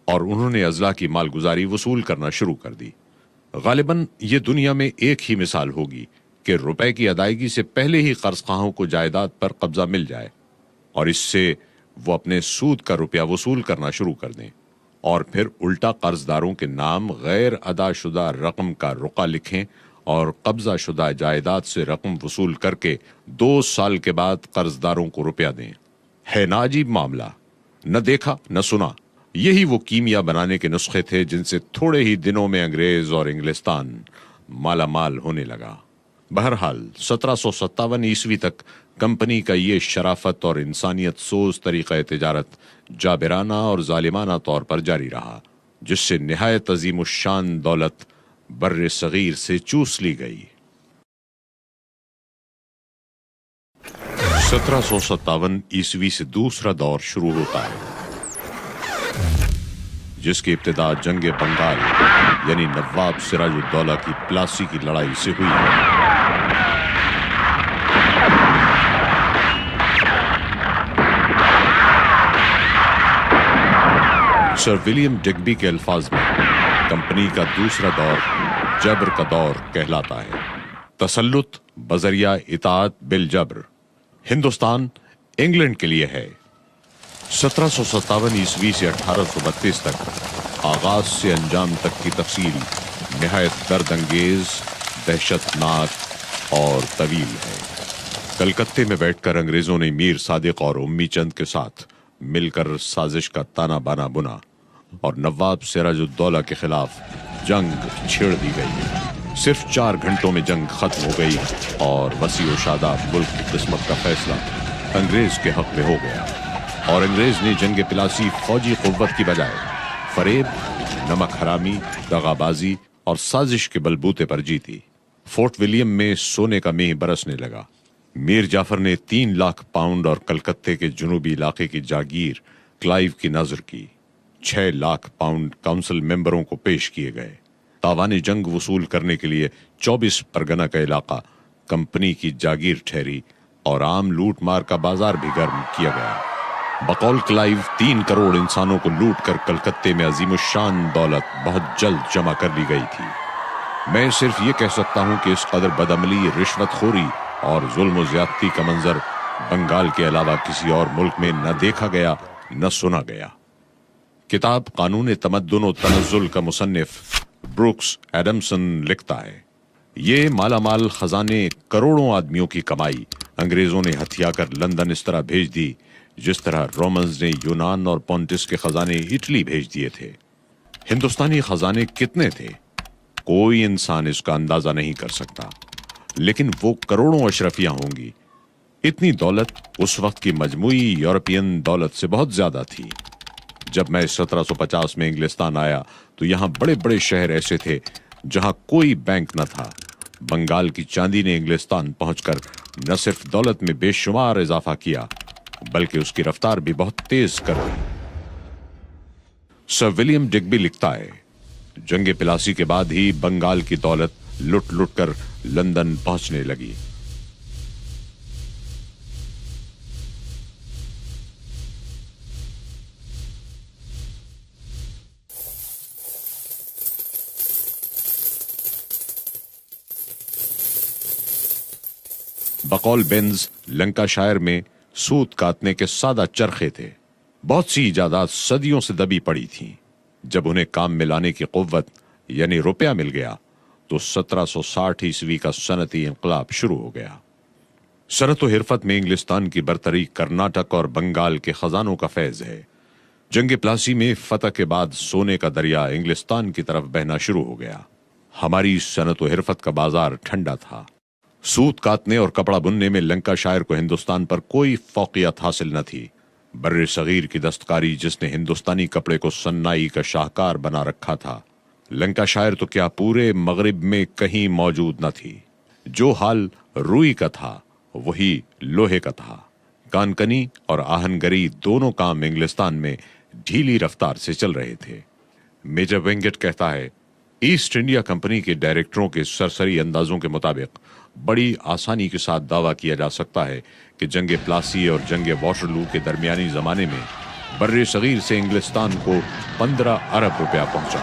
اور انہوں نے اضلاع کی مالگزاری وصول کرنا شروع کر دی۔ غالباً یہ دنیا میں ایک ہی مثال ہوگی کہ روپے کی ادائیگی سے پہلے ہی قرض خواہوں کو جائیداد پر قبضہ مل جائے اور اس سے وہ اپنے سود کا روپیہ وصول کرنا شروع کر دیں، اور پھر الٹا قرض داروں کے نام غیر ادا شدہ رقم کا رقعہ لکھیں اور قبضہ شدہ جائیداد سے رقم وصول کر کے 2 سال کے بعد قرض داروں کو روپیہ دیں۔ ہے نا عجیب معاملہ؟ نہ دیکھا نہ سنا۔ یہی وہ کیمیا بنانے کے نسخے تھے جن سے تھوڑے ہی دنوں میں انگریز اور انگلستان مالا مال ہونے لگا۔ بہرحال 1757 عیسوی تک کمپنی کا یہ شرافت اور انسانیت سوز طریقہ تجارت جابرانہ اور ظالمانہ طور پر جاری رہا، جس سے نہایت عظیم الشان دولت بر صغیر سے چوس لی گئی۔ 1757 عیسوی سے دوسرا دور شروع ہوتا ہے، جس کی ابتدا جنگ بنگال یعنی نواب سراج الدولہ کی پلاسی کی لڑائی سے ہوئی ہے۔ سر ولیم ڈگبی کے الفاظ میں کمپنی کا دوسرا دور جبر کا دور کہلاتا ہے، تسلط بذریعہ اطاعت بالجبر۔ ہندوستان انگلینڈ کے لیے ہے۔ 1757 عیسوی سے 1832 تک آغاز سے انجام تک کی تفصیل نہایت درد انگیز، دہشت ناک اور طویل ہے۔ کلکتے میں بیٹھ کر انگریزوں نے میر صادق اور امی چند کے ساتھ مل کر سازش کا تانا بانا بنا اور نواب سراج الدولہ کے خلاف جنگ چھیڑ دی گئی۔ صرف 4 گھنٹوں میں جنگ ختم ہو گئی اور وسیع و شاداب ملک کی قسمت کا فیصلہ انگریز کے حق میں ہو گیا، اور انگریز نے جنگ پلاسی فوجی قوت کی بجائے فریب، نمک حرامی، دغا بازی اور سازش کے بلبوتے پر جیتی۔ فورٹ ولیم میں سونے کا مہ برسنے لگا۔ میر جعفر نے 3 لاکھ پاؤنڈ اور کلکتے کے جنوبی علاقے کی جاگیر کلائیو کی نذر کی۔ 6 لاکھ پاؤنڈ کونسل ممبروں کو پیش کیے گئے۔ تاوان جنگ وصول کرنے کے لیے 24 پرگنہ کا علاقہ کمپنی کی جاگیر ٹھہری اور عام لوٹ مار کا بازار بھی گرم کیا گیا۔ بقول کلائیو 3 کروڑ انسانوں کو لوٹ کر کلکتے میں عظیم الشان دولت بہت جلد جمع کر لی گئی تھی۔ میں صرف یہ کہہ سکتا ہوں کہ اس قدر بدعملی، رشوت خوری اور ظلم و زیادتی کا منظر بنگال کے علاوہ کسی اور ملک میں نہ دیکھا گیا نہ سنا گیا۔ کتاب قانون تمدن و تنزل کا مصنف بروکس ایڈمسن لکھتا ہے، یہ مالا مال خزانے کروڑوں آدمیوں کی کمائی انگریزوں نے ہتھیا کر لندن اس طرح بھیج دی جس طرح رومنز نے یونان اور پونٹس کے خزانے اٹلی بھیج دیے تھے۔ ہندوستانی خزانے کتنے تھے کوئی انسان اس کا اندازہ نہیں کر سکتا، لیکن وہ کروڑوں اشرفیاں ہوں گی۔ اتنی دولت اس وقت کی مجموعی یورپین دولت سے بہت زیادہ تھی۔ جب میں 1750 میں انگلستان آیا تو یہاں بڑے بڑے شہر ایسے تھے جہاں کوئی بینک نہ تھا۔ بنگال کی چاندی نے انگلستان پہنچ کر نہ صرف دولت میں بے شمار اضافہ کیا بلکہ اس کی رفتار بھی بہت تیز کر دی۔ سر ولیم ڈگبی لکھتا ہے، جنگ پلاسی کے بعد ہی بنگال کی دولت لٹ لٹ کر لندن پہنچنے لگی۔ بقول بینز لنکا شائر میں سوت کاتنے کے سادہ چرخے تھے۔ بہت سی ایجادات صدیوں سے دبی پڑی تھیں۔ جب انہیں کام میں لانے کی قوت یعنی روپیہ مل گیا تو 1760 عیسوی کا صنعتی انقلاب شروع ہو گیا۔ صنعت و حرفت میں انگلستان کی برتری کرناٹک اور بنگال کے خزانوں کا فیض ہے۔ جنگ پلاسی میں فتح کے بعد سونے کا دریا انگلستان کی طرف بہنا شروع ہو گیا۔ ہماری صنعت و حرفت کا بازار ٹھنڈا تھا۔ سوت کاتنے اور کپڑا بننے میں لنکا شائر کو ہندوستان پر کوئی فوقیت حاصل نہ تھی۔ بر صغیر کی دستکاری جس نے ہندوستانی کپڑے کو صناعی کا شاہکار بنا رکھا تھا، لنکا شائر تو کیا پورے مغرب میں کہیں موجود نہ تھی۔ جو حال روئی کا تھا وہی لوہے کا تھا۔ کانکنی اور آہنگری دونوں کام انگلستان میں ڈھیلی رفتار سے چل رہے تھے۔ میجر وینگٹ کہتا ہے، ایسٹ انڈیا کمپنی کے ڈائریکٹروں کے سرسری اندازوں کے مطابق بڑی آسانی کے ساتھ دعویٰ کیا جا سکتا ہے کہ جنگ پلاسی اور جنگ واٹرلو کے درمیانی زمانے میں بر صغیر سے انگلستان کو 15 ارب روپیہ پہنچا۔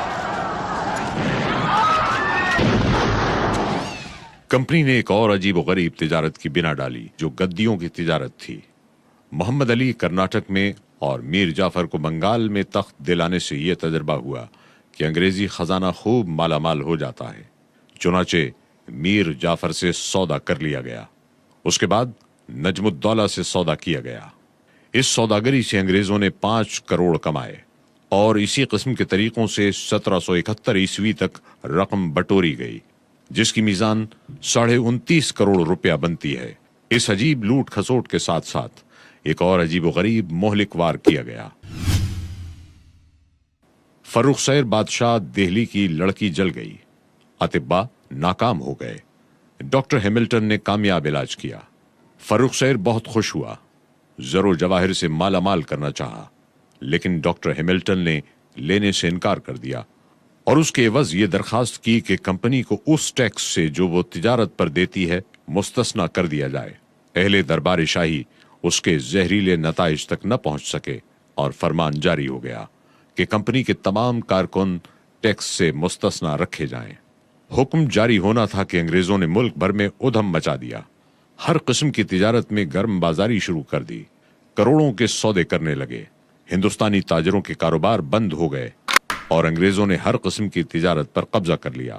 کمپنی نے ایک اور عجیب و غریب تجارت کی بنا ڈالی جو گدیوں کی تجارت تھی۔ محمد علی کرناٹک میں اور میر جعفر کو بنگال میں تخت دلانے سے یہ تجربہ ہوا کہ انگریزی خزانہ خوب مالا مال ہو جاتا ہے۔ چنانچہ میر جعفر سے سودا کر لیا گیا۔ اس کے بعد نجم الدولہ سے سودا کیا گیا۔ اس سوداگری سے انگریزوں نے 5 کروڑ کمائے اور اسی قسم کے طریقوں سے 1771 عیسوی تک رقم بٹوری گئی، جس کی میزان 29.5 کروڑ روپیہ بنتی ہے۔ اس عجیب لوٹ کھسوٹ کے ساتھ ساتھ ایک اور عجیب و غریب مہلک وار کیا گیا۔ فروخ سیر بادشاہ دہلی کی لڑکی جل گئی، اطباء ناکام ہو گئے، ڈاکٹر ہیملٹن نے کامیاب علاج کیا۔ فروخ سیر بہت خوش ہوا، زر و جواہر سے مالا مال کرنا چاہا، لیکن ڈاکٹر ہیملٹن نے لینے سے انکار کر دیا اور اس کے عوض یہ درخواست کی کہ کمپنی کو اس ٹیکس سے جو وہ تجارت پر دیتی ہے مستثنا کر دیا جائے۔ اہل دربار شاہی اس کے زہریلے نتائج تک نہ پہنچ سکے اور فرمان جاری ہو گیا کہ کمپنی کے تمام کارکن ٹیکس سے مستثنا رکھے جائیں۔ حکم جاری ہونا تھا کہ انگریزوں نے ملک بھر میں ادھم مچا دیا، ہر قسم کی تجارت میں گرم بازاری شروع کر دی، کروڑوں کے سودے کرنے لگے، ہندوستانی تاجروں کے کاروبار بند ہو گئے اور انگریزوں نے ہر قسم کی تجارت پر قبضہ کر لیا۔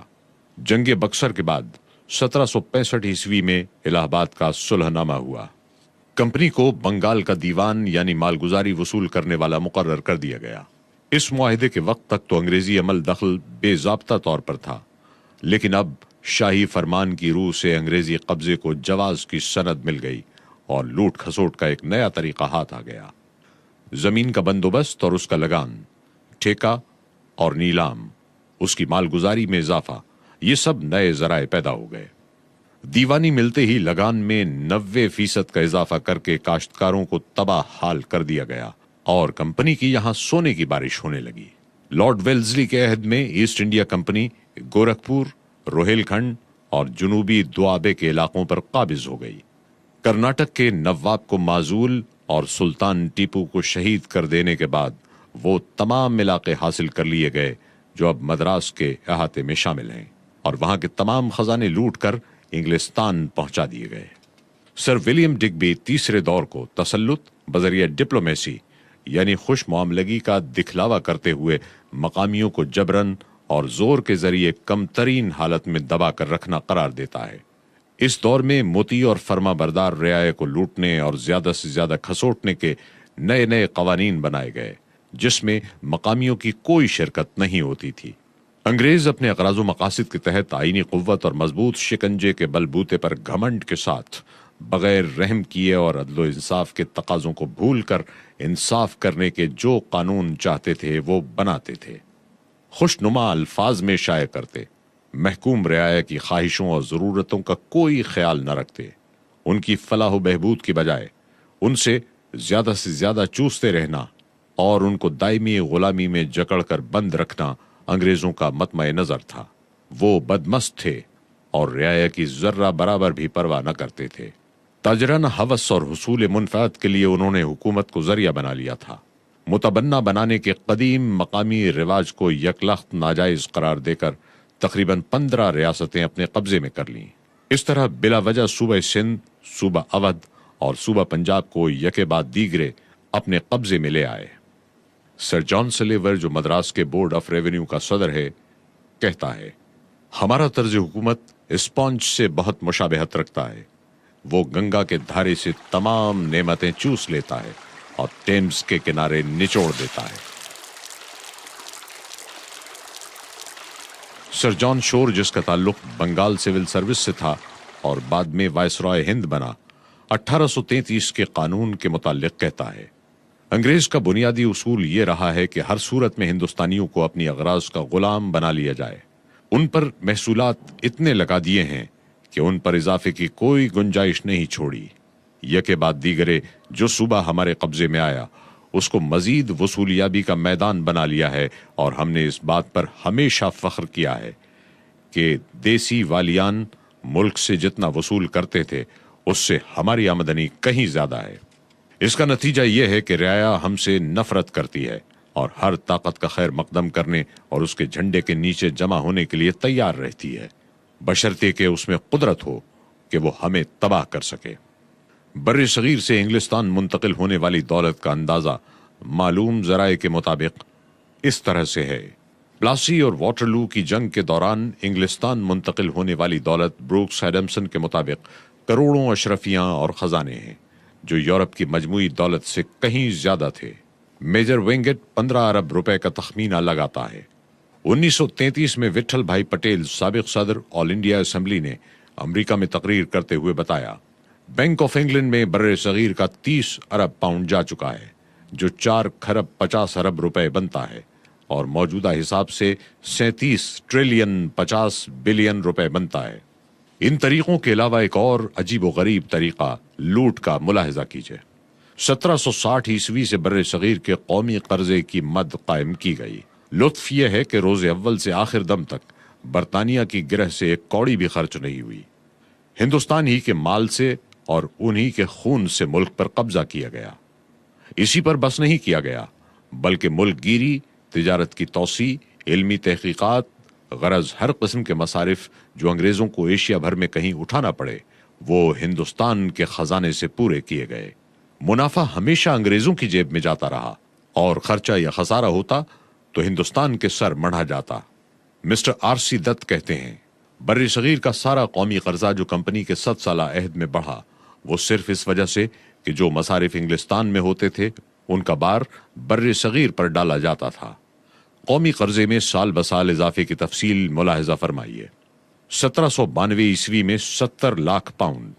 جنگ بکسر کے بعد 1765 عیسوی میں الہ آباد کا صلح نامہ ہوا۔ کمپنی کو بنگال کا دیوان یعنی مالگزاری وصول کرنے والا مقرر کر دیا گیا۔ اس معاہدے کے وقت تک تو انگریزی عمل دخل بے ضابطہ طور پر تھا، لیکن اب شاہی فرمان کی روح سے انگریزی قبضے کو جواز کی سند مل گئی اور لوٹ کھسوٹ کا ایک نیا طریقہ ہاتھ آ گیا۔ زمین کا بندوبست اور اس کا لگان، ٹھیکہ اور نیلام، اس کی مالگزاری میں اضافہ، یہ سب نئے ذرائع پیدا ہو گئے۔ دیوانی ملتے ہی لگان میں 90% کا اضافہ کر کے کاشتکاروں کو تباہ حال کر دیا گیا اور کمپنی کی یہاں سونے کی بارش ہونے لگی۔ لارڈ ویلزلی کے عہد میں East India company Gorakhpur, Rohail کھنڈ اور جنوبی دوآبے کے علاقوں پر قابض ہو گئی۔ کرناٹک کے نواب کو معزول اور سلطان ٹیپو کو شہید کر دینے کے بعد وہ تمام علاقے حاصل کر لیے گئے جو اب مدراس کے احاطے میں شامل ہیں، اور وہاں کے تمام خزانے لوٹ کر انگلستان پہنچا دیے گئے۔ سر ولیم ڈگبی تیسرے دور کو تسلط بذریعہ ڈپلومیسی یعنی خوش معاملگی کا دکھلاوا کرتے ہوئے مقامیوں کو جبرن اور زور کے ذریعے کم ترین حالت میں دبا کر رکھنا قرار دیتا ہے۔ اس دور میں موتی اور فرما بردار رعایا کو لوٹنے اور زیادہ سے زیادہ کھسوٹنے کے نئے نئے قوانین بنائے گئے، جس میں مقامیوں کی کوئی شرکت نہیں ہوتی تھی۔ انگریز اپنے اغراض و مقاصد کے تحت آئینی قوت اور مضبوط شکنجے کے بل بوتے پر گھمنڈ کے ساتھ بغیر رحم کیے اور عدل و انصاف کے تقاضوں کو بھول کر انصاف کرنے کے جو قانون چاہتے تھے وہ بناتے تھے، خوشنما الفاظ میں شائع کرتے، محکوم رعایا کی خواہشوں اور ضرورتوں کا کوئی خیال نہ رکھتے، ان کی فلاح و بہبود کی بجائے ان سے زیادہ چوستے رہنا اور ان کو دائمی غلامی میں جکڑ کر بند رکھنا انگریزوں کا مطمع نظر تھا۔ وہ بدمست تھے اور رعایا کی ذرہ برابر بھی پرواہ نہ کرتے تھے۔ تاجرانہ ہوس اور حصول منفعت کے لیے انہوں نے حکومت کو ذریعہ بنا لیا تھا۔ متبنہ بنانے کے قدیم مقامی رواج کو یکلخت ناجائز قرار دے کر تقریباً 15 ریاستیں اپنے قبضے میں کر لیں۔ اس طرح بلا وجہ صوبہ سندھ، صوبہ اودھ اور صوبہ پنجاب کو یکے بعد دیگرے اپنے قبضے میں لے آئے۔ سر جان سلیور جو مدراس کے بورڈ آف ریونیو کا صدر ہے، کہتا ہے، ہمارا طرز حکومت اسپونج سے بہت مشابہت رکھتا ہے۔ وہ گنگا کے دھارے سے تمام نعمتیں چوس لیتا ہے اور ٹیمز کے کنارے نچوڑ دیتا ہے۔ سر جان شور جس کا تعلق بنگال سول سروس سے تھا اور بعد میں وائسرائے ہند بنا، 1833 کے قانون کے متعلق کہتا ہے، انگریز کا بنیادی اصول یہ رہا ہے کہ ہر صورت میں ہندوستانیوں کو اپنی اغراض کا غلام بنا لیا جائے۔ ان پر محصولات اتنے لگا دیے ہیں کہ ان پر اضافے کی کوئی گنجائش نہیں چھوڑی۔ یکے بعد دیگرے جو صوبہ ہمارے قبضے میں آیا اس کو مزید وصولیابی کا میدان بنا لیا ہے، اور ہم نے اس بات پر ہمیشہ فخر کیا ہے کہ دیسی والیان ملک سے جتنا وصول کرتے تھے اس سے ہماری آمدنی کہیں زیادہ ہے۔ اس کا نتیجہ یہ ہے کہ رعایا ہم سے نفرت کرتی ہے اور ہر طاقت کا خیر مقدم کرنے اور اس کے جھنڈے کے نیچے جمع ہونے کے لیے تیار رہتی ہے، بشرطے کہ اس میں قدرت ہو کہ وہ ہمیں تباہ کر سکے۔ بر صغیر سے انگلستان منتقل ہونے والی دولت کا اندازہ معلوم ذرائع کے مطابق اس طرح سے ہے۔ پلاسی اور واٹرلو کی جنگ کے دوران انگلستان منتقل ہونے والی دولت بروکس ایڈمسن کے مطابق کروڑوں اشرفیاں اور خزانے ہیں، جو یورپ کی مجموعی دولت سے کہیں زیادہ تھے۔ میجر وینگٹ 15 ارب روپے کا تخمینہ لگاتا ہے۔ 1933 میں وٹھل بھائی پٹیل سابق صدر آل انڈیا اسمبلی نے امریکہ میں تقریر کرتے ہوئے بتایا، بینک آف انگلینڈ میں بر صغیر کا 30 ارب پاؤنڈ جا چکا ہے، جو 4 خرب 50 ارب روپے بنتا ہے، اور موجودہ حساب سے 37 ٹریلین 50 بلین روپے بنتا ہے۔ ان طریقوں کے علاوہ ایک اور عجیب و غریب طریقہ لوٹ کا ملاحظہ کیجیے۔ 1760 عیسوی سے بر صغیر کے قومی قرضے کی مد قائم کی گئی۔ لطف یہ ہے کہ روز اول سے آخر دم تک برطانیہ کی گرہ سے ایک کوڑی بھی خرچ نہیں ہوئی۔ ہندوستان ہی کے مال سے اور انہی کے خون سے ملک پر قبضہ کیا گیا۔ اسی پر بس نہیں کیا گیا، بلکہ ملک گیری، تجارت کی توسیع، علمی تحقیقات، غرض ہر قسم کے مصارف جو انگریزوں کو ایشیا بھر میں کہیں اٹھانا پڑے وہ ہندوستان کے خزانے سے پورے کیے گئے۔ منافع ہمیشہ انگریزوں کی جیب میں جاتا رہا، اور خرچہ یا خسارہ ہوتا تو ہندوستان کے سر مڑھا جاتا۔ مسٹر آر.سی. دت کہتے ہیں، بر صغیر کا سارا قومی قرضہ جو کمپنی کے 100 سالہ عہد میں بڑھا، وہ صرف اس وجہ سے کہ جو مصارف انگلستان میں ہوتے تھے ان کا بار بر صغیر پر ڈالا جاتا تھا۔ قومی قرضے میں سال بسال اضافے کی تفصیل ملاحظہ فرمائیے۔ 1792 عیسوی میں 70 لاکھ پاؤنڈ،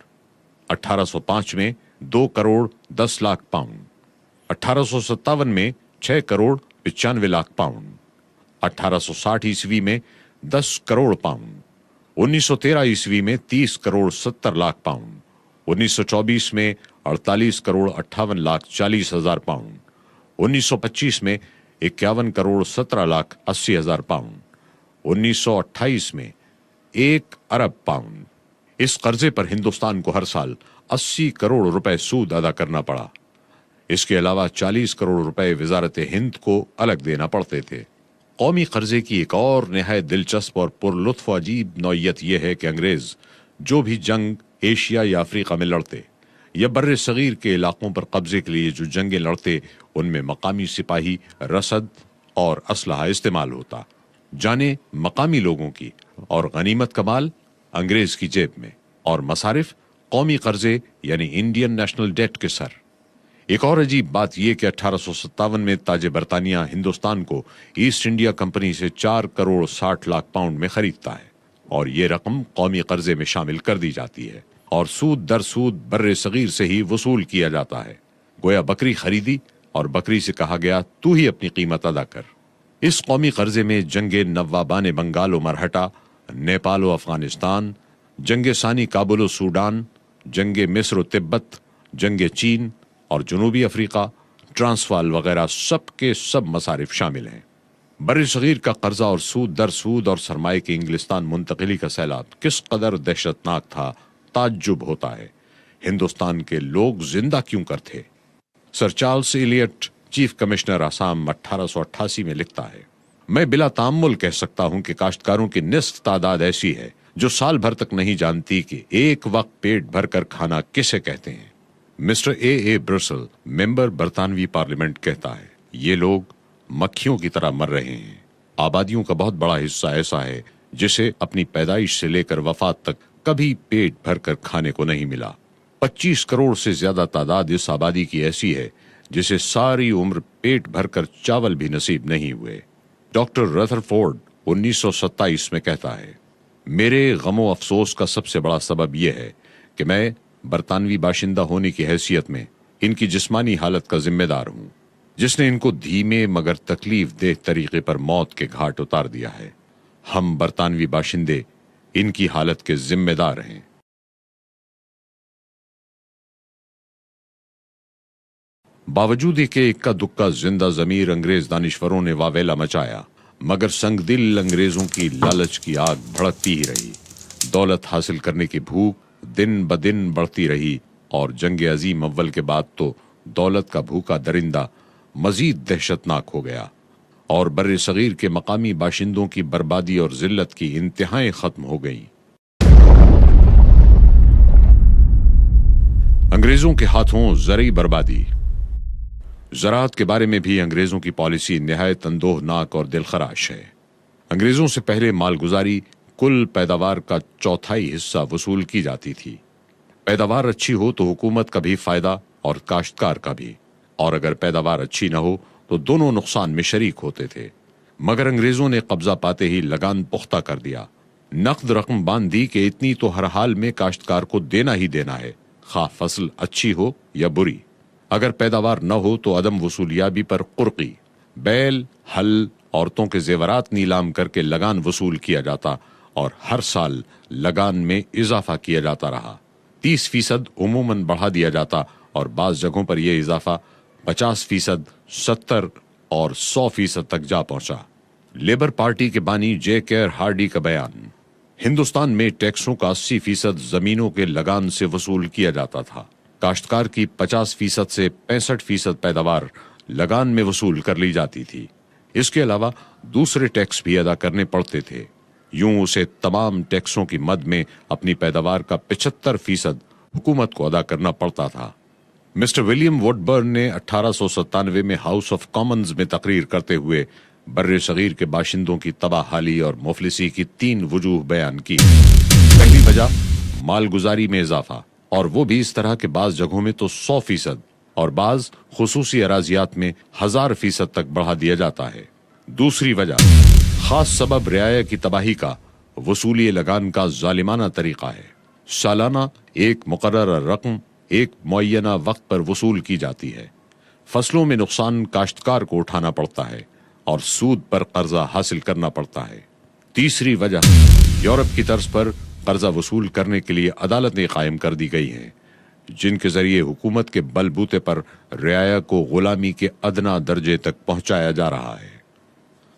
1805 میں 2 کروڑ 10 لاکھ پاؤنڈ، 1857 میں 6 کروڑ 95 لاکھ پاؤنڈ، 1860 عیسوی میں 10 کروڑ پاؤنڈ، 1913 عیسوی میں 30 کروڑ 70 لاکھ پاؤنڈ، 1924 میں 48 کروڑ 58 لاکھ 40 ہزار پاؤنڈ، 1925 میں 51 کروڑ 17 لاکھ 80 ہزار پاؤنڈ، 1928 میں 1 ارب پاؤنڈ۔ اس قرضے پر ہندوستان کو ہر سال 80 کروڑ روپے سود ادا کرنا پڑا۔ اس کے علاوہ 40 کروڑ روپے وزارت ہند کو الگ دینا پڑتے تھے۔ قومی قرضے کی ایک اور نہایت دلچسپ اور پر لطف و عجیب نوعیت یہ ہے کہ انگریز جو بھی جنگ ایشیا یا افریقہ میں لڑتے یا بر صغیر کے علاقوں پر قبضے کے لیے جو جنگیں لڑتے، ان میں مقامی سپاہی، رسد اور اسلحہ استعمال ہوتا۔ جانے مقامی لوگوں کی اور غنیمت کا مال انگریز کی جیب میں، اور مصارف قومی قرضے یعنی انڈین نیشنل ڈیٹ کے سر۔ ایک اور عجیب بات یہ کہ 1857 میں تاج برطانیہ ہندوستان کو ایسٹ انڈیا کمپنی سے 4 کروڑ 60 لاکھ پاؤنڈ میں خریدتا ہے، اور یہ رقم قومی قرضے میں شامل کر دی جاتی ہے، اور سود در سود بر صغیر سے ہی وصول کیا جاتا ہے۔ گویا بکری خریدی اور بکری سے کہا گیا تو ہی اپنی قیمت ادا کر۔ اس قومی قرضے میں جنگ نوابان بنگال و مرہٹا، نیپال و افغانستان، جنگ ثانی کابل و سوڈان، جنگ مصر و تبت، جنگ چین اور جنوبی افریقہ، ٹرانسوال وغیرہ سب کے سب مصارف شامل ہیں۔ بر صغیر کا قرضہ اور سود در سود اور سرمایہ کی انگلستان منتقلی کا سیلاب کس قدر دہشتناک تھا، تعجب ہوتا ہے۔ ہندوستان کے لوگ زندہ کیوں کر تھے؟ Sir Charles Elliott, chief commissioner Assam, 1888 میں لکھتا ہے، میں بلا تامل کہہ سکتا ہوں کہ کاشتکاروں کی نصف تعداد ایسی ہے جو سال بھر تک نہیں جانتی کہ ایک وقت پیٹ بھر کر کھانا کسے کہتے ہیں۔ مسٹر اے برسل، ممبر برطانوی پارلیمنٹ، کہتا ہے، یہ لوگ مکھیوں کی طرح مر رہے ہیں۔ آبادیوں کا بہت بڑا حصہ ایسا ہے جسے اپنی پیدائش سے لے کر وفات تک کبھی پیٹ بھر کر کھانے کو نہیں ملا۔ 25 کروڑ سے زیادہ تعداد اس آبادی کی ایسی ہے جسے ساری عمر پیٹ بھر کر چاول بھی نصیب نہیں ہوئے۔ ڈاکٹر رتھرفورڈ 1927 میں کہتا ہے، میرے غم و افسوس کا سب سے بڑا سبب یہ ہے کہ میں برطانوی باشندہ ہونے کی حیثیت میں ان کی جسمانی حالت کا ذمہ دار ہوں، جس نے ان کو دھیمے مگر تکلیف دہ طریقے پر موت کے گھاٹ اتار دیا ہے۔ ہم برطانوی باشندے ان کی حالت کے ذمہ دار ہیں۔ باوجود کہ اکا دکا زندہ ضمیر انگریز دانشوروں نے واویلا مچایا، مگر سنگ دل انگریزوں کی لالچ کی آگ بھڑکتی ہی رہی۔ دولت حاصل کرنے کی بھوک دن بدن بڑھتی رہی، اور جنگ عظیم اول کے بعد تو دولت کا بھوکا درندہ مزید دہشتناک ہو گیا، اور بر صغیر کے مقامی باشندوں کی بربادی اور ذلت کی انتہائیں ختم ہو گئیں۔ انگریزوں کے ہاتھوں زرعی بربادی۔ زراعت کے بارے میں بھی انگریزوں کی پالیسی نہایت اندوہناک اور دلخراش ہے۔ انگریزوں سے پہلے مالگزاری کل پیداوار کا 1/4 حصہ وصول کی جاتی تھی۔ پیداوار اچھی ہو تو حکومت کا بھی فائدہ اور کاشتکار کا بھی، اور اگر پیداوار اچھی نہ ہو تو دونوں نقصان میں شریک ہوتے تھے۔ مگر انگریزوں نے قبضہ پاتے ہی لگان پختہ کر دیا، نقد رقم باندھ دی کہ اتنی تو ہر حال میں کاشتکار کو دینا ہی دینا ہے، خواہ فصل اچھی ہو یا بری. اگر پیداوار نہ ہو تو عدم وصولیابی پر قرقی، بیل، ہل، عورتوں کے زیورات نیلام کر کے لگان وصول کیا جاتا اور ہر سال لگان میں اضافہ کیا جاتا رہا. 30% عموماً بڑھا دیا جاتا اور بعض جگہوں پر یہ اضافہ 50%، 70 اور 100% تک جا پہنچا. لیبر پارٹی کے بانی جے کیئر ہارڈی کا بیان: ہندوستان میں ٹیکسوں کا 80% زمینوں کے لگان سے وصول کیا جاتا تھا. کاشتکار کی 50% سے 65% پیداوار لگان میں وصول کر لی جاتی تھی. اس کے علاوہ دوسرے ٹیکس بھی ادا کرنے پڑتے تھے. یوں اسے تمام ٹیکسوں کی مد میں اپنی پیداوار کا 75% حکومت کو ادا کرنا پڑتا تھا. مسٹر ولیم وڈ برن نے 1897 میں ہاؤس آف کامنز میں تقریر کرتے ہوئے بر صغیر کے باشندوں کی تباہ حالی اور مفلسی کی 3 وجوہ بیان کی. پہلی وجہ مالگزاری میں اضافہ، اور وہ بھی اس طرح کہ بعض جگہوں میں تو 100% اور بعض خصوصی اراضیات میں 1000% تک بڑھا دیا جاتا ہے. دوسری وجہ خاص سبب رعایا کی تباہی کا وصولی لگان کا ظالمانہ طریقہ ہے. سالانہ ایک مقررہ رقم ایک معینہ وقت پر وصول کی جاتی ہے. فصلوں میں نقصان کاشتکار کو اٹھانا پڑتا ہے اور سود پر قرضہ حاصل کرنا پڑتا ہے. تیسری وجہ یورپ کی طرز پر قرضہ وصول کرنے کے لیے عدالتیں قائم کر دی گئی ہیں جن کے ذریعے حکومت کے بل بوتے پر رعایا کو غلامی کے ادنا درجے تک پہنچایا جا رہا ہے.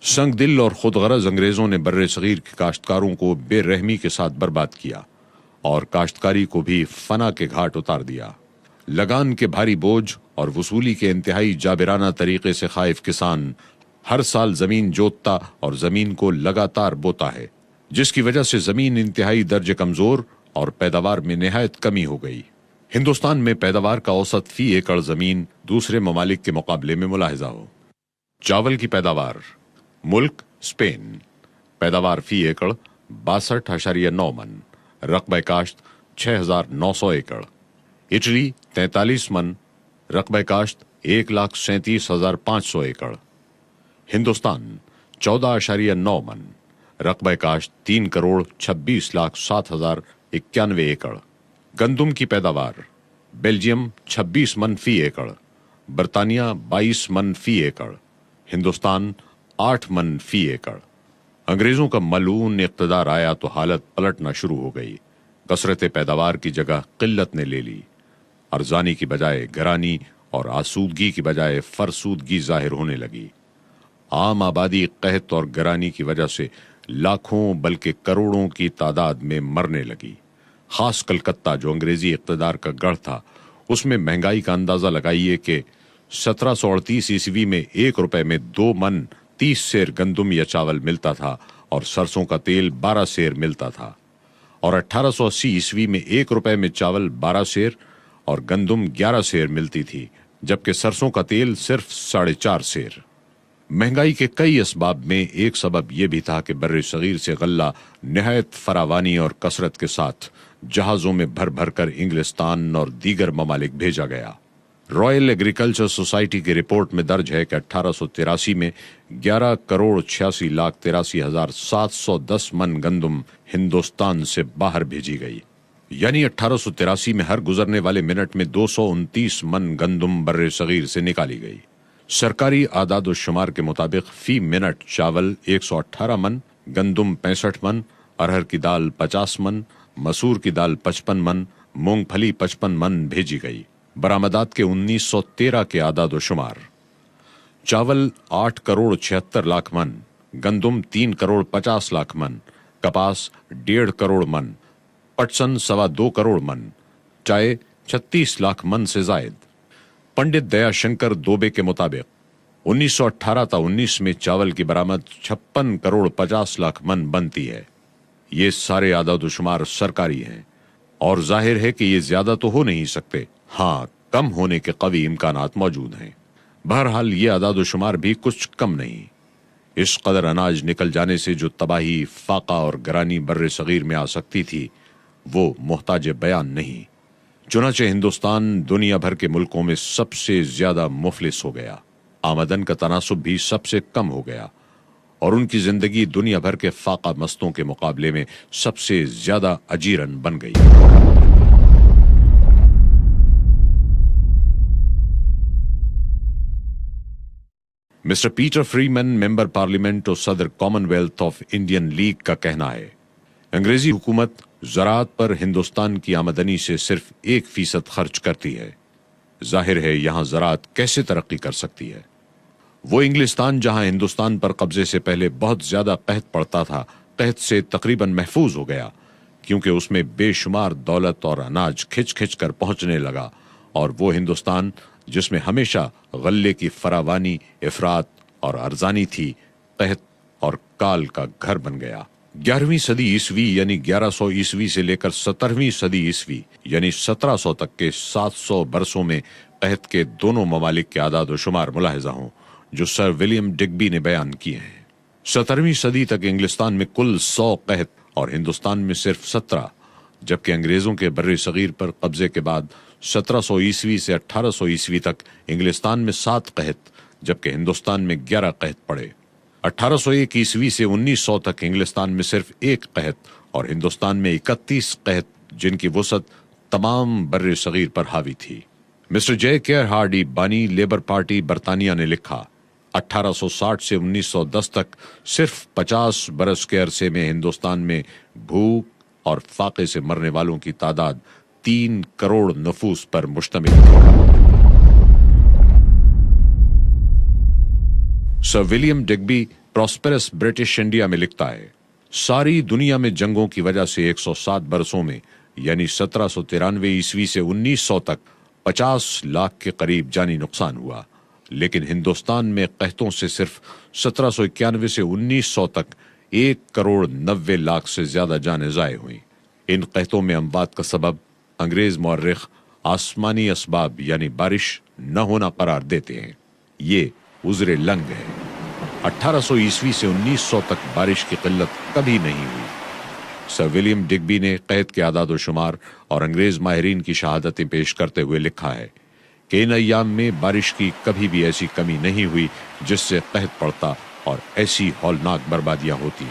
سنگ دل اور خود غرض انگریزوں نے بر صغیر کے کاشتکاروں کو بے رحمی کے ساتھ برباد کیا اور کاشتکاری کو بھی فنا کے گھاٹ اتار دیا. لگان کے بھاری بوجھ اور وصولی کے انتہائی جابرانہ طریقے سے خائف کسان ہر سال زمین جوتتا اور زمین کو لگاتار بوتا ہے، جس کی وجہ سے زمین انتہائی درجے کمزور اور پیداوار میں نہایت کمی ہو گئی. ہندوستان میں پیداوار کا اوسط فی ایکڑ زمین دوسرے ممالک کے مقابلے میں ملاحظہ ہو. چاول کی پیداوار: ملک اسپین، پیداوار فی ایکڑ 62.9 من، رقبہ کاشت 6900 ایکڑ. اٹلی 43 من، رقبہ کاشت 1,37,500 ایکڑ. ہندوستان 14.9 من، رقبہ کاشت 3,26,07,091 ایکڑ. گندم کی پیداوار: بیلجیم 26 من فی ایکڑ، برطانیہ 22 من فی ایکڑ، ہندوستان 8 من فی ایکڑ. انگریزوں کا ملعون اقتدار آیا تو حالت پلٹنا شروع ہو گئی. کثرت پیداوار کی جگہ قلت نے لے لی. ارزانی کی بجائے گرانی اور آسودگی کی بجائے فرسودگی ظاہر ہونے لگی. عام آبادی قحط اور گرانی کی وجہ سے لاکھوں بلکہ کروڑوں کی تعداد میں مرنے لگی. خاص کلکتہ جو انگریزی اقتدار کا گڑھ تھا، اس میں مہنگائی کا اندازہ لگائیے کہ 1738 عیسوی میں 1 روپے میں 2 من 30 سیر گندم یا چاول ملتا تھا اور سرسوں کا تیل 12 سیر ملتا تھا، اور 1880 عیسوی میں 1 روپے میں چاول 12 سیر اور گندم 11 سیر ملتی تھی، جبکہ سرسوں کا تیل صرف 4.5 سیر. مہنگائی کے کئی اسباب میں ایک سبب یہ بھی تھا کہ بر صغیر سے غلہ نہایت فراوانی اور کثرت کے ساتھ جہازوں میں بھر بھر کر انگلستان اور دیگر ممالک بھیجا گیا. رائل ایگریکلچر سوسائٹی کی رپورٹ میں درج ہے کہ 1883 میں 11,86,83,710 من گندم ہندوستان سے باہر بھیجی گئی. یعنی 1883 میں ہر گزرنے والے منٹ میں 229 من گندم بر صغیر سے نکالی گئی. سرکاری اعداد و شمار کے مطابق فی منٹ چاول 118 من، گندم 65 من، ارہر کی دال 50 من، مسور کی دال 55 من، مونگ پھلی 55 من بھیجی گئی. برآمدات کے 1913 کے اعداد و شمار: چاول 8 کروڑ 76 لاکھ من، گندم 3 کروڑ 50 لاکھ من، کپاس 1.5 کروڑ من، پٹسن 2.25 کروڑ من، چائے 36 لاکھ من سے زائد. پنڈت دیا شنکر دوبے کے مطابق 1918 تا 19 میں چاول کی برآمد 56 کروڑ 50 لاکھ من بنتی ہے. یہ سارے اعداد و شمار سرکاری ہیں اور ظاہر ہے کہ یہ زیادہ تو ہو نہیں سکتے، ہاں کم ہونے کے قوی امکانات موجود ہیں. بہرحال یہ اعداد و شمار بھی کچھ کم نہیں. اس قدر اناج نکل جانے سے جو تباہی، فاقہ اور گرانی بر صغیر میں آ سکتی تھی وہ محتاج بیان نہیں. چنانچہ ہندوستان دنیا بھر کے ملکوں میں سب سے زیادہ مفلس ہو گیا. آمدن کا تناسب بھی سب سے کم ہو گیا اور ان کی زندگی دنیا بھر کے فاقہ مستوں کے مقابلے میں سب سے زیادہ اجیرن بن گئی. مسٹر پیٹر فریمن ممبر پارلیمنٹ اور صدر common wealth of Indian league کا کہنا ہے انگریزی حکومت زراعت پر ہندوستان کی آمدنی سے صرف 1% خرچ کرتی ہے. ظاہر ہے یہاں زراعت کیسے ترقی کر سکتی ہے. وہ انگلستان جہاں ہندوستان پر قبضے سے پہلے بہت زیادہ قحط پڑتا تھا قحط سے تقریباً محفوظ ہو گیا کیونکہ اس میں بے شمار دولت اور اناج کھچ کھچ کر پہنچنے لگا، اور وہ ہندوستان جس میں ہمیشہ غلے کی فراوانی، افراط اور ارزانی تھی، قحط اور کال کا گھر بن گیا. 11ویں صدی عیسوی یعنی 1100 عیسوی سے لے کر 17ویں صدی عیسوی یعنی 1700 تک کے 700 برسوں میں قحط کے دونوں ممالک کے اعداد و شمار ملاحظہ ہوں جو سر ولیم ڈگبی نے بیان کیے ہیں. 17ویں صدی تک انگلستان میں کل 100 قحط اور ہندوستان میں صرف 17، جبکہ انگریزوں کے بر صغیر پر قبضے کے بعد 1700 عیسوی سے 1800 عیسوی تک انگلستان میں 7 قحط جبکہ ہندوستان میں 11 قحط پڑے. 1801 عیسوی سے 1900 تک انگلستان میں صرف 1 قحط اور ہندوستان میں 31 قحط جن کی وسعت تمام بر صغیر پر حاوی تھی. مسٹر جے کیئر ہارڈی بانی لیبر پارٹی برطانیہ نے لکھا 1860 سے 1910 تک صرف 50 برس کے عرصے میں ہندوستان میں بھوک اور فاقے سے مرنے والوں کی تعداد 3 کروڑ نفوس پر مشتمل تھی. سر ولیم ڈگبی پراسپیرس برٹش انڈیا میں لکھتا ہے ساری دنیا میں جنگوں کی وجہ سے 107 برسوں میں یعنی 1793 عیسوی سے 1900 تک 50 لاکھ کے قریب جانی نقصان ہوا، لیکن ہندوستان میں قحطوں سے صرف 1791 سے 1900 تک 1 کروڑ 90 لاکھ سے زیادہ جانیں ضائع ہوئیں. ان قحطوں میں اموات کا سبب انگریز مورخ آسمانی اسباب یعنی بارش نہ ہونا قرار دیتے ہیں. یہ عذر لنگ ہے. 1800 عیسوی سے 1900 تک بارش کی قلت کبھی نہیں ہوئی. سر ولیم ڈگبی نے قحط کے اعداد و شمار اور انگریز ماہرین کی شہادتیں پیش کرتے ہوئے لکھا ہے کہ ان ایام میں بارش کی کبھی بھی ایسی کمی نہیں ہوئی جس سے قحط پڑتا اور ایسی ہولناک بربادیاں ہوتی.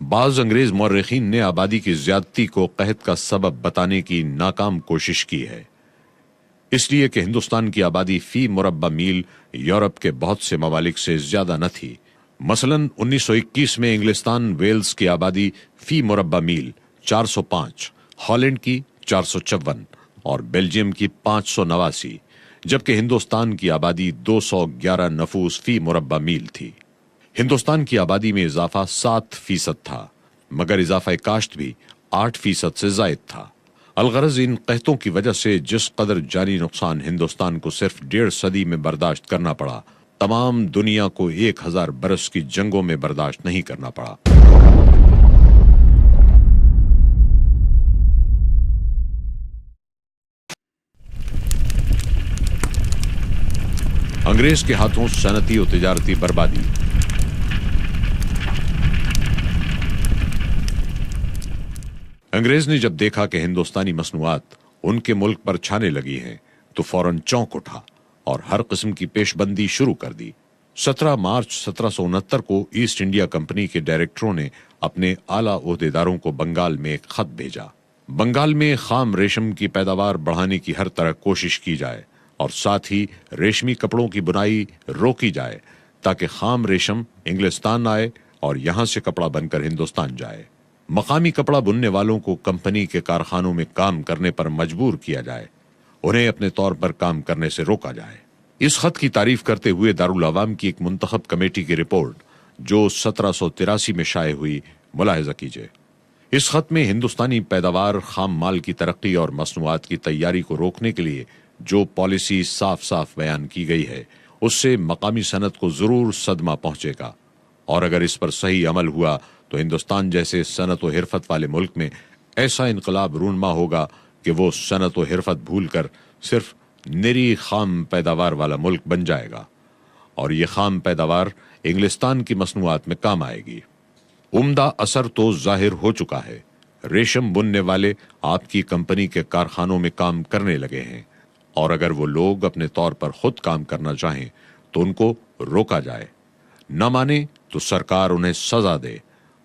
بعض انگریز مورخین نے آبادی کی زیادتی کو قحط کا سبب بتانے کی ناکام کوشش کی ہے، اس لیے کہ ہندوستان کی آبادی فی مربع میل یورپ کے بہت سے ممالک سے زیادہ نہ تھی. مثلا 1921 میں انگلستان ویلز کی آبادی فی مربع میل 405، ہالینڈ کی 454 اور بیلجیم کی 589، جبکہ ہندوستان کی آبادی 211 نفوس فی مربع میل تھی. ہندوستان کی آبادی میں اضافہ 7% تھا، مگر اضافہ کاشت بھی 8% سے زائد تھا. الغرض ان قحطوں کی وجہ سے جس قدر جانی نقصان ہندوستان کو صرف 1.5 صدی میں برداشت کرنا پڑا، تمام دنیا کو 1000 برس کی جنگوں میں برداشت نہیں کرنا پڑا. انگریز کے ہاتھوں صنعتی و تجارتی بربادی. انگریز نے جب دیکھا کہ ہندوستانی مصنوعات ان کے ملک پر چھانے لگی ہیں تو فوراً چونک اٹھا اور ہر قسم کی پیش بندی شروع کر دی. 17 مارچ 1769 کو ایسٹ انڈیا کمپنی کے ڈائریکٹروں نے اپنے اعلیٰ عہدیداروں کو بنگال میں ایک خط بھیجا. بنگال میں خام ریشم کی پیداوار بڑھانے کی ہر طرح کوشش کی جائے اور ساتھ ہی ریشمی کپڑوں کی بنائی روکی جائے تاکہ خام ریشم انگلستان آئے اور یہاں سے کپڑا بن کر ہندوستان جائے. مقامی کپڑا بننے والوں کو کمپنی کے کارخانوں میں کام کرنے پر مجبور کیا جائے، انہیں اپنے طور پر کام کرنے سے روکا جائے. اس خط کی تعریف کرتے ہوئے دارالعوام کی ایک منتخب کمیٹی کی رپورٹ جو 1783 میں شائع ہوئی ملاحظہ کیجیے. اس خط میں ہندوستانی پیداوار، خام مال کی ترقی اور مصنوعات کی تیاری کو روکنے کے لیے جو پالیسی صاف صاف بیان کی گئی ہے اس سے مقامی صنعت کو ضرور صدمہ پہنچے گا، اور اگر اس پر صحیح عمل ہوا تو ہندوستان جیسے صنعت و حرفت والے ملک میں ایسا انقلاب رونما ہوگا کہ وہ صنعت و حرفت بھول کر صرف نری خام پیداوار والا ملک بن جائے گا، اور یہ خام پیداوار انگلستان کی مصنوعات میں کام آئے گی. عمدہ اثر تو ظاہر ہو چکا ہے. ریشم بننے والے آپ کی کمپنی کے کارخانوں میں کام کرنے لگے ہیں، اور اگر وہ لوگ اپنے طور پر خود کام کرنا چاہیں تو ان کو روکا جائے، نہ مانے تو سرکار انہیں سزا دے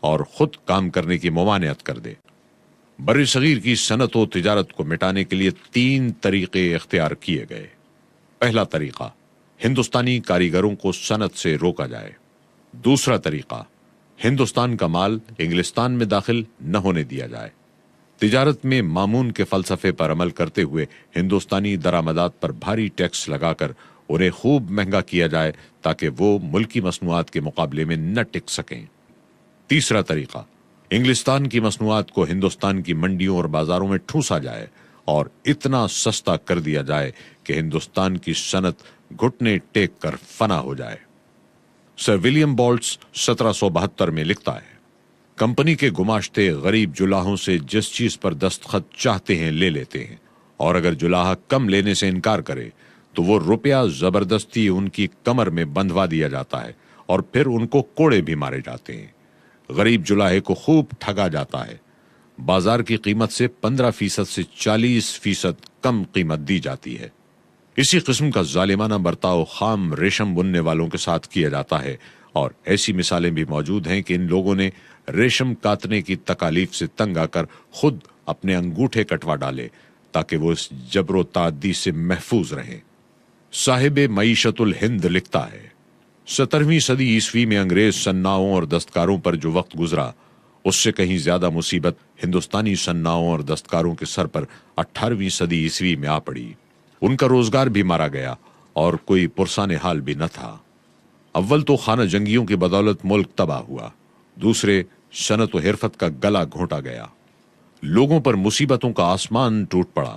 اور خود کام کرنے کی ممانعت کر دے. بر صغیر کی صنعت و تجارت کو مٹانے کے لیے 3 طریقے اختیار کیے گئے. پہلا طریقہ، ہندوستانی کاریگروں کو صنعت سے روکا جائے۔ دوسرا طریقہ، ہندوستان کا مال انگلستان میں داخل نہ ہونے دیا جائے۔ تجارت میں مامون کے فلسفے پر عمل کرتے ہوئے ہندوستانی درآمدات پر بھاری ٹیکس لگا کر انہیں خوب مہنگا کیا جائے تاکہ وہ ملکی مصنوعات کے مقابلے میں نہ ٹک سکیں۔ تیسرا طریقہ، انگلستان کی مصنوعات کو ہندوستان کی منڈیوں اور بازاروں میں ٹھونسا جائے اور اتنا سستا کر دیا جائے کہ ہندوستان کی صنعت گھٹنے ٹیک کر فنا ہو جائے۔ سر ولیم بالٹس 1772 میں لکھتا ہے، کمپنی کے گماشتے غریب جلاحوں سے جس چیز پر دستخط چاہتے ہیں لے لیتے ہیں، اور اگر جلاحہ کم لینے سے انکار کرے تو وہ روپیہ زبردستی ان کی کمر میں بندھوا دیا جاتا ہے اور پھر ان کو کوڑے بھی مارے جاتے ہیں۔ غریب جلاحے کو خوب ٹھگا جاتا ہے، بازار کی قیمت سے 15% سے 40% کم قیمت دی جاتی ہے۔ اسی قسم کا ظالمانہ برتاؤ خام ریشم بننے والوں کے ساتھ کیا جاتا ہے، اور ایسی مثالیں بھی موجود ہیں کہ ان لوگوں نے ریشم کاتنے کی تکالیف سے تنگ آ کر خود اپنے انگوٹھے کٹوا ڈالے تاکہ وہ اس جبر و تعدی سے محفوظ رہیں۔ صاحب معیشت الہند لکھتا ہے، 17ویں صدی عیسوی میں انگریز صناعوں اور دستکاروں پر جو وقت گزرا اس سے کہیں زیادہ مصیبت ہندوستانی صناعوں اور دستکاروں کے سر پر 18ویں صدی عیسوی میں آ پڑی۔ ان کا روزگار بھی مارا گیا اور کوئی پرسان حال بھی نہ تھا۔ اول تو خانہ جنگیوں کی بدولت ملک تباہ ہوا، دوسرے صنعت و حرفت کا گلا گھونٹا گیا، لوگوں پر مصیبتوں کا آسمان ٹوٹ پڑا۔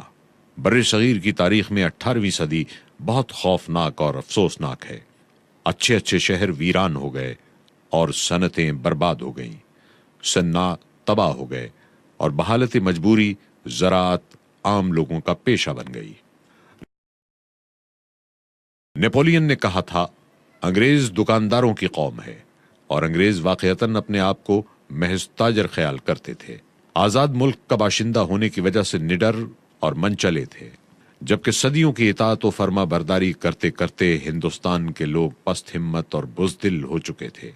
بر صغیر کی تاریخ میں 18ویں صدی بہت خوفناک اور افسوسناک ہے۔ اچھے اچھے شہر ویران ہو گئے اور صنعتیں برباد ہو گئیں، صناع تباہ ہو گئے اور بحالت مجبوری زراعت عام لوگوں کا پیشہ بن گئی۔ نیپولین نے کہا تھا، انگریز دکانداروں کی قوم ہے، اور انگریز واقعتاً اپنے آپ کو محض تاجر خیال کرتے تھے۔ آزاد ملک کا باشندہ ہونے کی وجہ سے نڈر اور منچلے تھے، جبکہ صدیوں کی اطاعت و فرما برداری کرتے کرتے ہندوستان کے لوگ پست ہمت اور بزدل ہو چکے تھے۔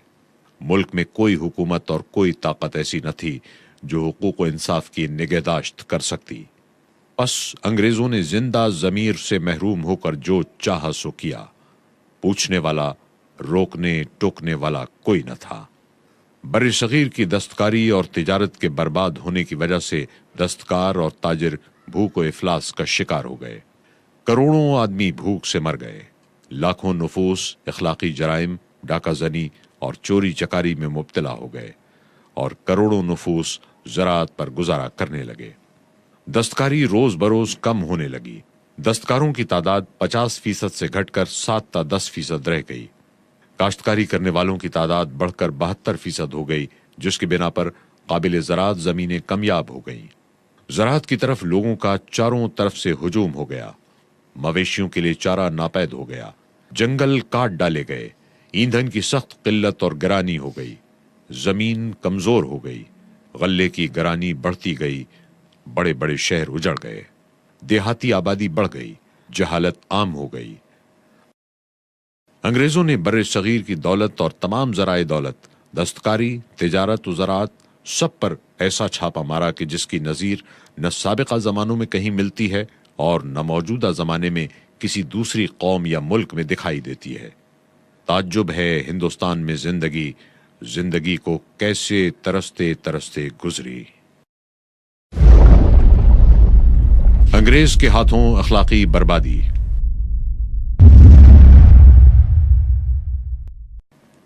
ملک میں کوئی حکومت اور کوئی طاقت ایسی نہ تھی جو حقوق و انصاف کی نگہداشت کر سکتی۔ پس انگریزوں نے زندہ ضمیر سے محروم ہو کر جو چاہا سو کیا، پوچھنے والا، روکنے ٹوکنے والا کوئی نہ تھا۔ بر صغیر کی دستکاری اور تجارت کے برباد ہونے کی وجہ سے دستکار اور تاجر بھوک و افلاس کا شکار ہو گئے، کروڑوں آدمی بھوک سے مر گئے، لاکھوں نفوس اخلاقی جرائم، ڈاکہ زنی اور چوری چکاری میں مبتلا ہو گئے، اور کروڑوں نفوس زراعت پر گزارا کرنے لگے۔ دستکاری روز بروز کم ہونے لگی، دستکاروں کی تعداد 50% سے گھٹ کر 7 تا 10% رہ گئی، کاشتکاری کرنے والوں کی تعداد بڑھ کر 72% ہو گئی، جس کی بنا پر قابل زراعت زمینیں کمیاب ہو گئیں۔ زراعت کی طرف لوگوں کا چاروں طرف سے ہجوم ہو گیا، مویشیوں کے لیے چارہ ناپید ہو گیا، جنگل کاٹ ڈالے گئے، ایندھن کی سخت قلت اور گرانی ہو گئی، زمین کمزور ہو گئی، غلے کی گرانی بڑھتی گئی، بڑے بڑے شہر اجڑ گئے، دیہاتی آبادی بڑھ گئی، جہالت عام ہو گئی۔ انگریزوں نے بر صغیر کی دولت اور تمام ذرائع دولت، دستکاری، تجارت و زراعت، سب پر ایسا چھاپا مارا کہ جس کی نظیر نہ سابقہ زمانوں میں کہیں ملتی ہے اور نہ موجودہ زمانے میں کسی دوسری قوم یا ملک میں دکھائی دیتی ہے۔ تعجب ہے ہندوستان میں زندگی کو کیسے ترستے ترستے گزری۔ انگریز کے ہاتھوں اخلاقی بربادی۔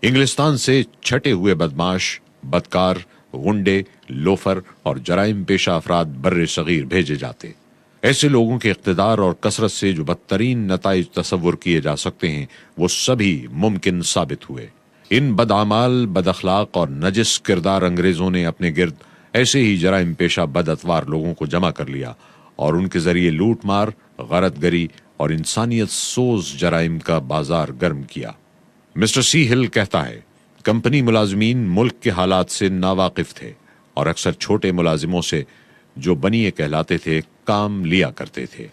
انگلستان سے چھٹے ہوئے بدماش، بدکار، غنڈے، لوفر اور جرائم پیشہ افراد بر صغیر بھیجے جاتے۔ ایسے لوگوں کے اقتدار اور کثرت سے جو بدترین نتائج تصور کیے جا سکتے ہیں وہ سبھی ممکن ثابت ہوئے۔ ان بدعمال، بد اخلاق اور نجس کردار انگریزوں نے اپنے گرد ایسے ہی جرائم پیشہ بد اتوار لوگوں کو جمع کر لیا اور ان کے ذریعے لوٹ مار، غارت گری اور انسانیت سوز جرائم کا بازار گرم کیا۔ مسٹر سی ہل کہتا ہے، کمپنی ملازمین ملک کے حالات سے ناواقف تھے اور اکثر چھوٹے ملازموں سے جو بنیے کہلاتے تھے کام لیا کرتے تھے۔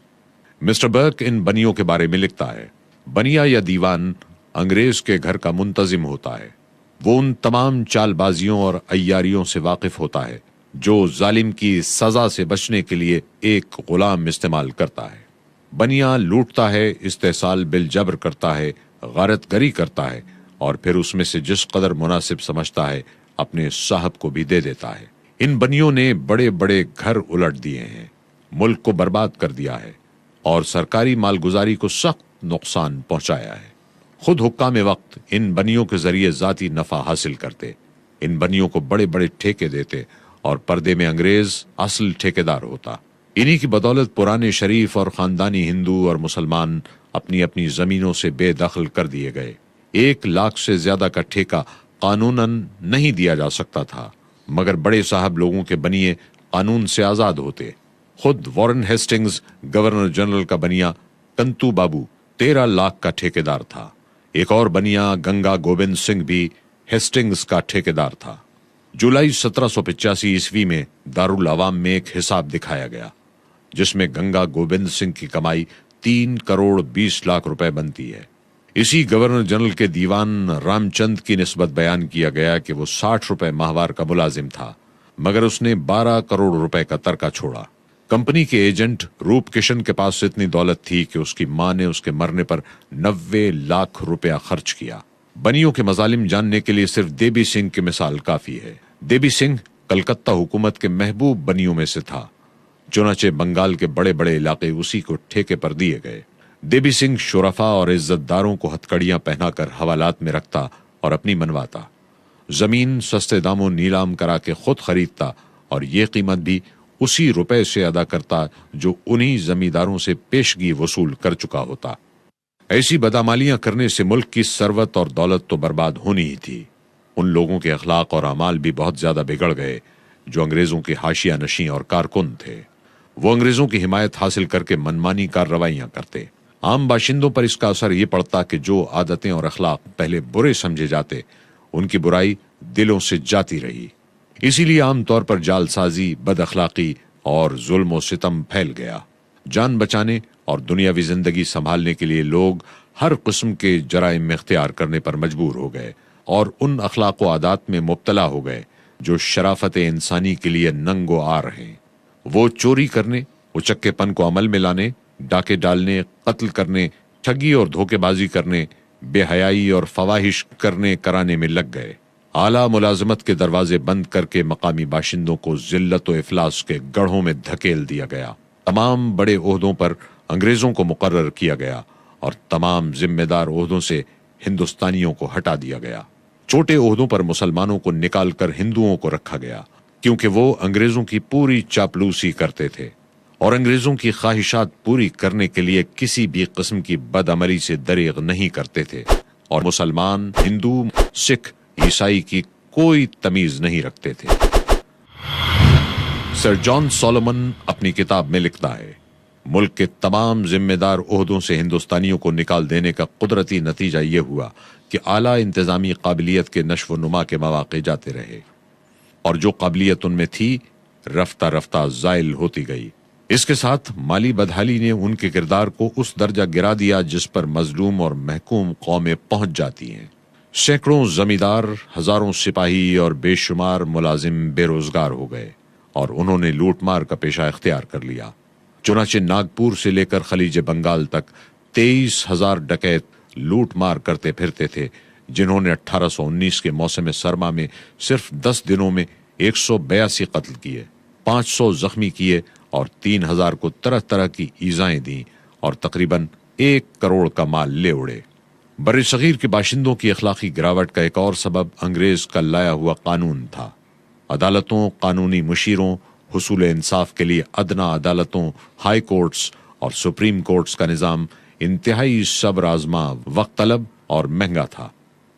مسٹر برک ان بنیوں کے بارے میں لکھتا ہے، بنیا یا دیوان انگریز کے گھر کا منتظم ہوتا ہے، وہ ان تمام چال بازیوں اور عیاریوں سے واقف ہوتا ہے جو ظالم کی سزا سے بچنے کے لیے ایک غلام استعمال کرتا ہے۔ بنیا لوٹتا ہے، استحصال بالجبر کرتا ہے، غارت گری کرتا ہے، اور پھر اس میں سے جس قدر مناسب سمجھتا ہے اپنے صاحب کو بھی دے دیتا ہے۔ ان بنیوں نے بڑے بڑے گھر الٹ دیے ہیں، ملک کو برباد کر دیا ہے اور سرکاری مالگزاری کو سخت نقصان پہنچایا ہے۔ خود حکام وقت ان بنیوں کے ذریعے ذاتی نفع حاصل کرتے، ان بنیوں کو بڑے بڑے ٹھیکے دیتے اور پردے میں انگریز اصل ٹھیکیدار ہوتا۔ انہی کی بدولت پرانے شریف اور خاندانی ہندو اور مسلمان اپنی اپنی زمینوں سے بے دخل کر دیے گئے۔ 1 لاکھ سے زیادہ کا ٹھیکہ قانوناً نہیں دیا جا سکتا تھا، مگر بڑے صاحب لوگوں کے بنیے قانون سے آزاد ہوتے۔ خود وارن ہیسٹنگز گورنر جنرل کا بنیا کنتو بابو 13 لاکھ کا ٹھیکیدار تھا۔ ایک اور بنیا گنگا گوبند سنگھ بھی ہیسٹنگز کا ٹھیکیدار تھا۔ جولائی 1785 عیسوی میں دارالعوام میں ایک حساب دکھایا گیا جس میں گنگا گوبند سنگھ کی کمائی 3 کروڑ 20 لاکھ روپے بنتی ہے۔ اسی گورنر جنرل کے دیوان رام چند کی نسبت بیان کیا گیا کہ وہ 60 روپے ماہوار کا ملازم تھا، مگر اس نے 12 کروڑ روپے کا ترکہ چھوڑا۔ کمپنی کے ایجنٹ روپ کشن کے پاس اتنی دولت تھی کہ اس کی ماں نے اس کے مرنے پر 90 لاکھ روپیہ خرچ کیا۔ بنیوں کے مظالم جاننے کے لیے صرف دیبی سنگھ کی مثال کافی ہے۔ دیبی سنگھ کلکتہ حکومت کے محبوب بنیوں میں سے تھا، چنانچہ بنگال کے بڑے بڑے علاقے اسی کو ٹھیکے پر دیے گئے۔ دیبی سنگھ شرفاء اور عزت داروں کو ہتکڑیاں پہنا کر حوالات میں رکھتا اور اپنی منواتا، زمین سستے داموں نیلام کرا کے خود خریدتا اور یہ قیمت بھی اسی روپے سے ادا کرتا جو انہی زمینداروں سے پیشگی وصول کر چکا ہوتا۔ ایسی بدعمالیاں کرنے سے ملک کی ثروت اور دولت تو برباد ہونی ہی تھی، ان لوگوں کے اخلاق اور اعمال بھی بہت زیادہ بگڑ گئے جو انگریزوں کے حاشیہ نشین اور کارکن تھے۔ وہ انگریزوں کی حمایت حاصل کر کے منمانی کارروائیاں کرتے۔ عام باشندوں پر اس کا اثر یہ پڑتا کہ جو عادتیں اور اخلاق پہلے برے سمجھے جاتے ان کی برائی دلوں سے جاتی رہی۔ اسی لیے عام طور پر جال سازی، بد اخلاقی اور ظلم و ستم پھیل گیا۔ جان بچانے اور دنیاوی زندگی سنبھالنے کے لیے لوگ ہر قسم کے جرائم میں اختیار کرنے پر مجبور ہو گئے اور ان اخلاق و عادات میں مبتلا ہو گئے جو شرافت انسانی کے لیے ننگ و عار ہیں۔ وہ چوری کرنے، اچکے پن کو عمل میں لانے، ڈاکے ڈالنے، قتل کرنے، ٹھگی اور دھوکے بازی کرنے، بے حیائی اور فواہش کرنے کرانے میں لگ گئے۔ اعلیٰ ملازمت کے دروازے بند کر کے مقامی باشندوں کو ذلت و افلاس کے گڑھوں میں دھکیل دیا گیا۔ تمام بڑے عہدوں پر انگریزوں کو مقرر کیا گیا اور تمام ذمہ دار عہدوں سے ہندوستانیوں کو ہٹا دیا گیا۔ چھوٹے عہدوں پر مسلمانوں کو نکال کر ہندوؤں کو رکھا گیا کیونکہ وہ انگریزوں کی پوری چاپلوسی کرتے تھے اور انگریزوں کی خواہشات پوری کرنے کے لیے کسی بھی قسم کی بدعملی سے دریغ نہیں کرتے تھے، اور مسلمان، ہندو، سکھ، عیسائی کی کوئی تمیز نہیں رکھتے تھے۔ سر جان سولومن اپنی کتاب میں لکھتا ہے، ملک کے تمام ذمہ دار عہدوں سے ہندوستانیوں کو نکال دینے کا قدرتی نتیجہ یہ ہوا کہ اعلیٰ انتظامی قابلیت کے نشو و نما کے مواقع جاتے رہے اور جو قابلیت ان میں تھی رفتہ رفتہ زائل ہوتی گئی۔ اس کے ساتھ مالی بدحالی نے ان کے کردار کو اس درجہ گرا دیا جس پر مظلوم اور محکوم قومیں پہنچ جاتی ہیں۔ سینکڑوں زمیندار، ہزاروں سپاہی اور بے شمار ملازم بے روزگار ہو گئے اور انہوں نے لوٹ مار کا پیشہ اختیار کر لیا۔ چنانچہ ناگپور سے لے کر خلیج بنگال تک 23,000 ڈکیت لوٹ مار کرتے پھرتے تھے، جنہوں نے 1819 کے موسم سرما میں صرف 10 دنوں میں 182 قتل کیے، 500 زخمی کیے اور 3,000 کو طرح طرح کی ایذائیں دیں اور تقریباً 1 کروڑ کا مال لے اڑے۔ بر صغیر کے باشندوں کی اخلاقی گراوٹ کا ایک اور سبب انگریز کا لایا ہوا قانون تھا۔ عدالتوں، قانونی مشیروں، حصول انصاف کے لیے ادنا عدالتوں، ہائی کورٹس اور سپریم کورٹس کا نظام انتہائی صبر آزما، وقت طلب اور مہنگا تھا۔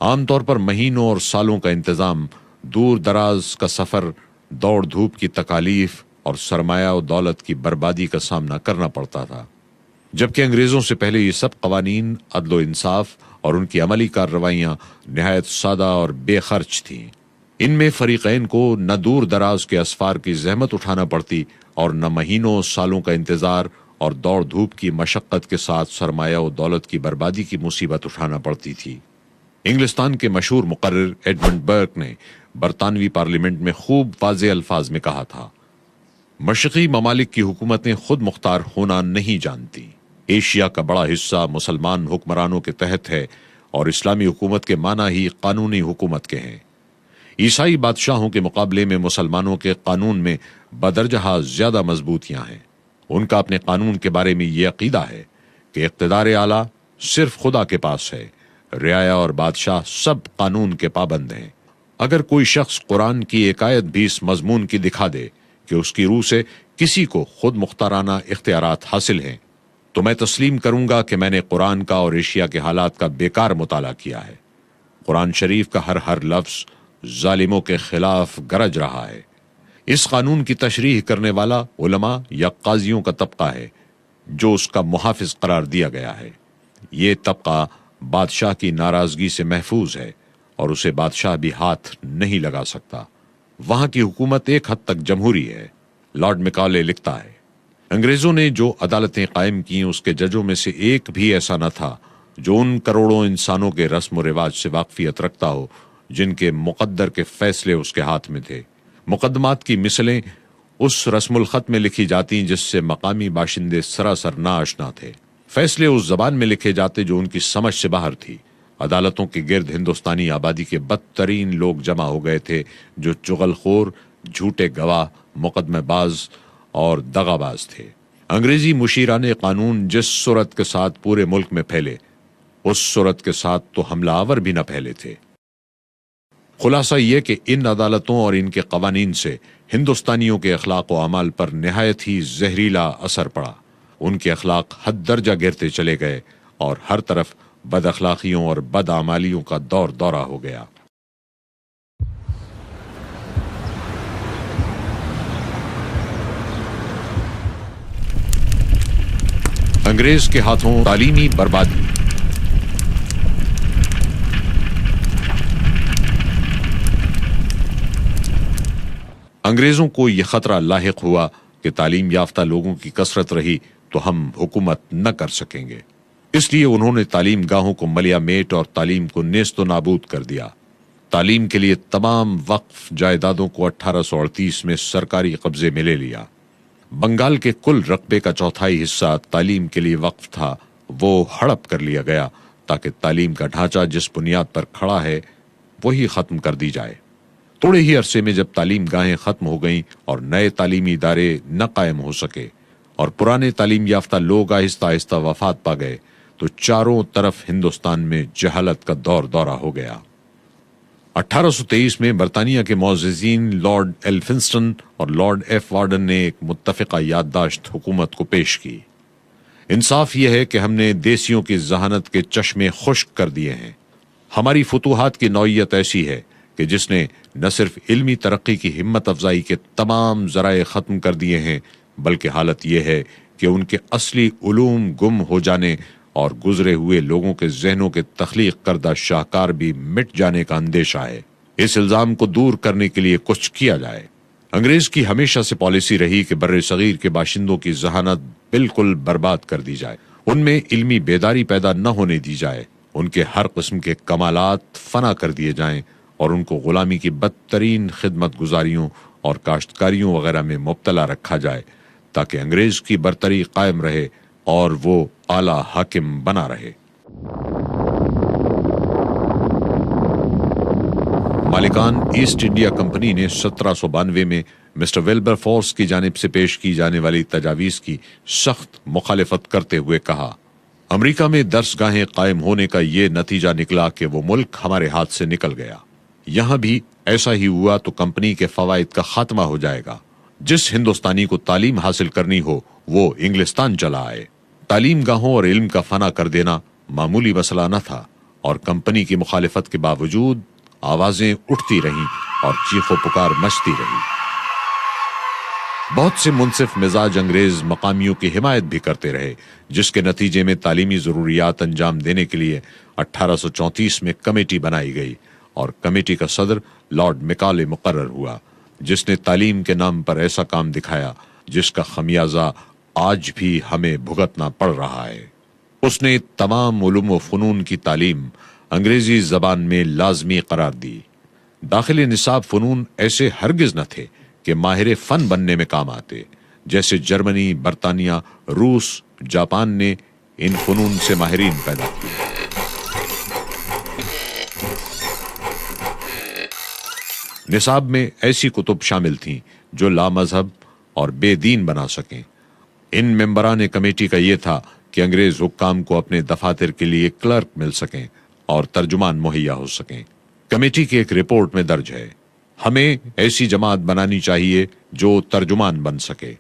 عام طور پر مہینوں اور سالوں کا انتظام، دور دراز کا سفر، دوڑ دھوپ کی تکالیف اور سرمایہ و دولت کی بربادی کا سامنا کرنا پڑتا تھا، جبکہ انگریزوں سے پہلے یہ سب قوانین، عدل و انصاف اور ان کی عملی کارروائیاں نہایت سادہ اور بے خرچ تھیں۔ ان میں فریقین کو نہ دور دراز کے اسفار کی زحمت اٹھانا پڑتی اور نہ مہینوں سالوں کا انتظار اور دوڑ دھوپ کی مشقت کے ساتھ سرمایہ و دولت کی بربادی کی مصیبت اٹھانا پڑتی تھی۔ انگلستان کے مشہور مقرر ایڈمنڈ برک نے برطانوی پارلیمنٹ میں خوب واضح الفاظ میں کہا تھا، مشرقی ممالک کی حکومتیں خود مختار ہونا نہیں جانتی، ایشیا کا بڑا حصہ مسلمان حکمرانوں کے تحت ہے اور اسلامی حکومت کے معنی ہی قانونی حکومت کے ہیں۔ عیسائی بادشاہوں کے مقابلے میں مسلمانوں کے قانون میں بدرجہ زیادہ مضبوطیاں ہیں۔ ان کا اپنے قانون کے بارے میں یہ عقیدہ ہے کہ اقتدار اعلیٰ صرف خدا کے پاس ہے، رعایا اور بادشاہ سب قانون کے پابند ہیں۔ اگر کوئی شخص قرآن کی ایک آیت بھی اس مضمون کی دکھا دے کہ اس کی روح سے کسی کو خود مختارانہ اختیارات حاصل ہیں، تو میں تسلیم کروں گا کہ میں نے قرآن کا اور ایشیا کے حالات کا بیکار مطالعہ کیا ہے۔ قرآن شریف کا ہر لفظ ظالموں کے خلاف گرج رہا ہے۔ اس قانون کی تشریح کرنے والا علماء یا قاضیوں کا طبقہ ہے جو اس کا محافظ قرار دیا گیا ہے۔ یہ طبقہ بادشاہ کی ناراضگی سے محفوظ ہے اور اسے بادشاہ بھی ہاتھ نہیں لگا سکتا۔ وہاں کی حکومت ایک حد تک جمہوری ہے۔ لارڈ میکالے لکھتا ہے، انگریزوں نے جو عدالتیں قائم کی اس کے ججوں میں سے ایک بھی ایسا نہ تھا جو ان کروڑوں انسانوں کے رسم و رواج سے واقفیت رکھتا ہو جن کے مقدر کے فیصلے اس کے ہاتھ میں تھے۔ مقدمات کی مثلیں اس رسم الخط میں لکھی جاتی جس سے مقامی باشندے سراسر ناآشنا تھے۔ فیصلے اس زبان میں لکھے جاتے جو ان کی سمجھ سے باہر تھی۔ عدالتوں کے گرد ہندوستانی آبادی کے بدترین لوگ جمع ہو گئے تھے جو چغل خور، جھوٹے گواہ، مقدمہ باز اور دغا باز تھے۔ انگریزی مشیران قانون جس صورت کے ساتھ پورے ملک میں پھیلے اس صورت کے ساتھ تو حملہ آور بھی نہ پھیلے تھے۔ خلاصہ یہ کہ ان عدالتوں اور ان کے قوانین سے ہندوستانیوں کے اخلاق و اعمال پر نہایت ہی زہریلا اثر پڑا۔ ان کے اخلاق حد درجہ گرتے چلے گئے اور ہر طرف بد اخلاقیوں اور بد اعمالیوں کا دور دورہ ہو گیا۔ انگریز کے ہاتھوں تعلیمی بربادی۔ انگریزوں کو یہ خطرہ لاحق ہوا کہ تعلیم یافتہ لوگوں کی کثرت رہی تو ہم حکومت نہ کر سکیں گے۔ اس لیے انہوں نے تعلیم گاہوں کو ملیا میٹ اور تعلیم کو نیست و نابود کر دیا۔ تعلیم کے لیے تمام وقف جائیدادوں کو 1838 میں سرکاری قبضے میں لے لیا۔ بنگال کے کل رقبے کا 1/4 حصہ تعلیم کے لیے وقف تھا، وہ ہڑپ کر لیا گیا تاکہ تعلیم کا ڈھانچہ جس بنیاد پر کھڑا ہے وہی ختم کر دی جائے۔ تھوڑے ہی عرصے میں جب تعلیم گاہیں ختم ہو گئیں اور نئے تعلیمی ادارے نہ قائم ہو سکے اور پرانے تعلیم یافتہ لوگ آہستہ آہستہ وفات پا گئے تو چاروں طرف ہندوستان میں جہالت کا دور دورہ ہو گیا۔ 1823 میں برطانیہ کے معززین لارڈ ایلفنسٹن اور لارڈ ایف وارڈن نے ایک متفقہ یادداشت حکومت کو پیش کی۔ انصاف یہ ہے کہ ہم نے دیسیوں کی ذہانت کے چشمے خشک کر دیے ہیں۔ ہماری فتوحات کی نوعیت ایسی ہے کہ جس نے نہ صرف علمی ترقی کی ہمت افزائی کے تمام ذرائع ختم کر دیے ہیں بلکہ حالت یہ ہے کہ ان کے اصلی علوم گم ہو جانے اور گزرے ہوئے لوگوں کے ذہنوں کے تخلیق کردہ شاہکار بھی مٹ جانے کا اندیشہ ہے۔ اس الزام کو دور کرنے کے لیے کچھ کیا جائے۔ انگریز کی ہمیشہ سے پالیسی رہی کہ بر صغیر کے باشندوں کی ذہانت بالکل برباد کر دی جائے، ان میں علمی بیداری پیدا نہ ہونے دی جائے، ان کے ہر قسم کے کمالات فنا کر دیے جائیں اور ان کو غلامی کی بدترین خدمت گزاریوں اور کاشتکاریوں وغیرہ میں مبتلا رکھا جائے تاکہ انگریز کی برتری قائم رہے اور وہ اعلیٰ حاکم بنا رہے۔ مالکان ایسٹ انڈیا کمپنی نے 1792 میں مسٹر ویلبر فورس کی جانب سے پیش کی جانے والی تجاویز کی سخت مخالفت کرتے ہوئے کہا، امریکہ میں درس گاہیں قائم ہونے کا یہ نتیجہ نکلا کہ وہ ملک ہمارے ہاتھ سے نکل گیا۔ یہاں بھی ایسا ہی ہوا تو کمپنی کے فوائد کا خاتمہ ہو جائے گا۔ جس ہندوستانی کو تعلیم حاصل کرنی ہو وہ انگلستان چلا آئے۔ تعلیم گاہوں اور علم کا فنا کر دینا معمولی مسئلہ نہ تھا اور کمپنی کی مخالفت کے باوجود آوازیں اٹھتی رہیں اور چیخ و پکار مچتی رہی۔ بہت سے منصف مزاج انگریز مقامیوں کی حمایت بھی کرتے رہے، جس کے نتیجے میں تعلیمی ضروریات انجام دینے کے لیے 1834 میں کمیٹی بنائی گئی اور کمیٹی کا صدر لارڈ میکالے مقرر ہوا، جس نے تعلیم کے نام پر ایسا کام دکھایا جس کا خمیازہ آج بھی ہمیں بھگتنا پڑ رہا ہے۔ اس نے تمام علوم و فنون کی تعلیم انگریزی زبان میں لازمی قرار دی۔ داخل نصاب فنون ایسے ہرگز نہ تھے کہ ماہر فن بننے میں کام آتے، جیسے جرمنی، برطانیہ، روس، جاپان نے ان فنون سے ماہرین پیدا کیے۔ نصاب میں ایسی کتب شامل تھیں جو لامذہب اور بے دین بنا سکیں۔ ان ممبران کمیٹی کا یہ تھا کہ انگریز حکام کو اپنے دفاتر کے لیے کلرک مل سکیں اور ترجمان مہیا ہو سکیں۔ کمیٹی کی ایک رپورٹ میں درج ہے، ہمیں ایسی جماعت بنانی چاہیے جو ترجمان بن سکے،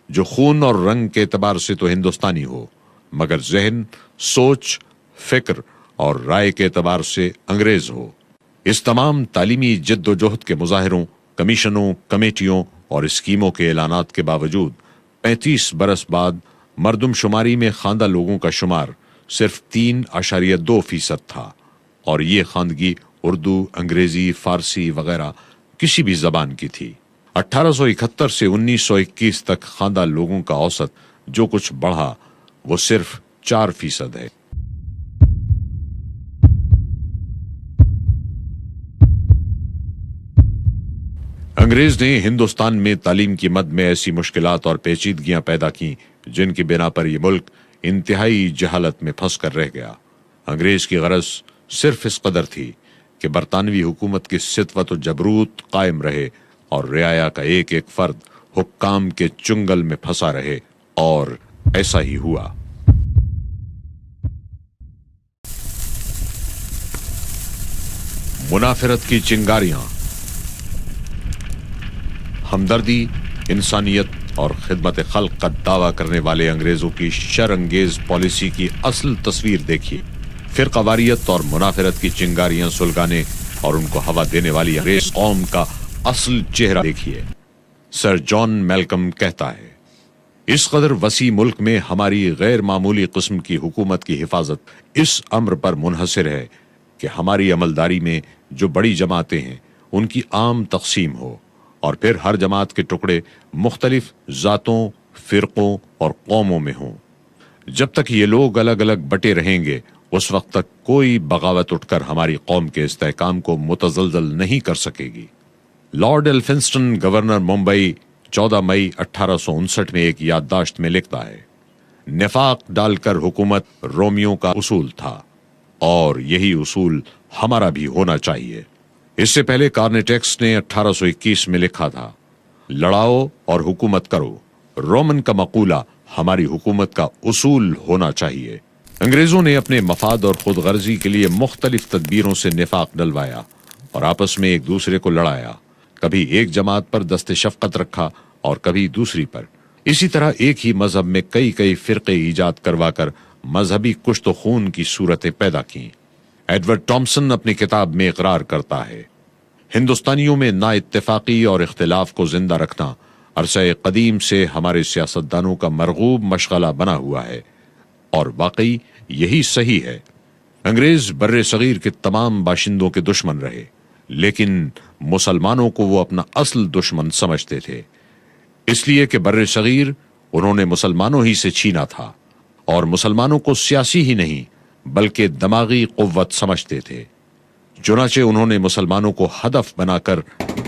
جو خون اور رنگ کے اعتبار سے تو ہندوستانی ہو، مگر ذہن، سوچ، فکر اور رائے کے اعتبار سے انگریز ہو۔ اس تمام تعلیمی جد و جہد کے مظاہروں، کمیشنوں، کمیٹیوں اور اسکیموں کے اعلانات کے باوجود 35 برس بعد مردم شماری میں خواندہ لوگوں کا شمار صرف 3.2% تھا، اور یہ خواندگی اردو، انگریزی، فارسی وغیرہ کسی بھی زبان کی تھی۔ 1871 سے 1921 تک خواندہ لوگوں کا اوسط جو کچھ بڑھا وہ صرف 4% ہے۔ انگریز نے ہندوستان میں تعلیم کی مد میں ایسی مشکلات اور پیچیدگیاں پیدا کیں جن کی بنا پر یہ ملک انتہائی جہالت میں پھنس کر رہ گیا۔ انگریز کی غرض صرف اس قدر تھی کہ برطانوی حکومت کی سطوت و جبروت قائم رہے اور رعایا کا ایک ایک فرد حکام کے چنگل میں پھنسا رہے، اور ایسا ہی ہوا۔ منافرت کی چنگاریاں، ہمدردی، انسانیت اور خدمت خلق کا دعویٰ کرنے والے انگریزوں کی شر انگیز پالیسی کی اصل تصویر دیکھیے۔ فرقہ واریت اور منافرت کی چنگاریاں سلگانے اور ان کو ہوا دینے والی انگریز قوم کا اصل چہرہ دیکھیے۔ سر جان میلکم کہتا ہے، اس قدر وسیع ملک میں ہماری غیر معمولی قسم کی حکومت کی حفاظت اس امر پر منحصر ہے کہ ہماری عملداری میں جو بڑی جماعتیں ہیں ان کی عام تقسیم ہو، اور پھر ہر جماعت کے ٹکڑے مختلف ذاتوں، فرقوں اور قوموں میں ہوں۔ جب تک یہ لوگ الگ الگ بٹے رہیں گے اس وقت تک کوئی بغاوت اٹھ کر ہماری قوم کے استحکام کو متزلزل نہیں کر سکے گی۔ لارڈ ایلفنسٹن، گورنر ممبئی، 14 مئی 1859 میں ایک یادداشت میں لکھتا ہے، نفاق ڈال کر حکومت رومیوں کا اصول تھا، اور یہی اصول ہمارا بھی ہونا چاہیے۔ اس سے پہلے کارنیٹیکس نے 1821 میں لکھا تھا، لڑاؤ اور حکومت کرو، رومن کا مقولہ ہماری حکومت کا اصول ہونا چاہیے۔ انگریزوں نے اپنے مفاد اور خود غرضی کے لیے مختلف تدبیروں سے نفاق ڈلوایا اور آپس میں ایک دوسرے کو لڑایا، کبھی ایک جماعت پر دست شفقت رکھا اور کبھی دوسری پر۔ اسی طرح ایک ہی مذہب میں کئی فرقے ایجاد کروا کر مذہبی کشت و خون کی صورتیں پیدا کیں۔ ایڈورڈ ٹامسن اپنی کتاب میں اقرار کرتا ہے، ہندوستانیوں میں نا اتفاقی اور اختلاف کو زندہ رکھنا عرصہ قدیم سے ہمارے سیاستدانوں کا مرغوب مشغلہ بنا ہوا ہے، اور واقعی یہی صحیح ہے۔ انگریز بر صغیر کے تمام باشندوں کے دشمن رہے، لیکن مسلمانوں کو وہ اپنا اصل دشمن سمجھتے تھے، اس لیے کہ بر صغیر انہوں نے مسلمانوں ہی سے چھینا تھا، اور مسلمانوں کو سیاسی ہی نہیں بلکہ دماغی قوت سمجھتے تھے۔ چنانچہ انہوں نے مسلمانوں کو ہدف بنا کر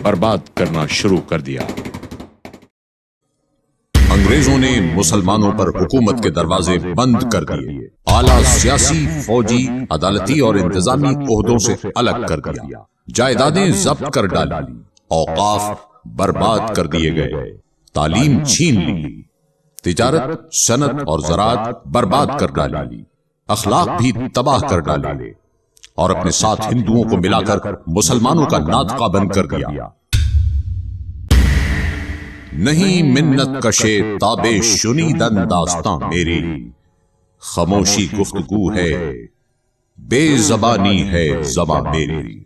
برباد کرنا شروع کر دیا۔ انگریزوں نے مسلمانوں پر حکومت کے دروازے بند کر دیے، اعلیٰ سیاسی، فوجی، عدالتی اور انتظامی عہدوں سے الگ کر دیا، جائیدادیں ضبط کر ڈالی، اوقاف برباد کر دیے گئے، تعلیم چھین لی، تجارت، صنعت اور زراعت برباد کر ڈالی، اخلاق بھی تباہ کر ڈالے، اور اپنے ساتھ ہندوؤں کو ملا کر مسلمانوں کا ناطقہ بند کر دیا۔ نہیں منت کشے تابے شنیدن داستاں میری، خاموشی گفتگو ہے، بے زبانی ہے زباں میری۔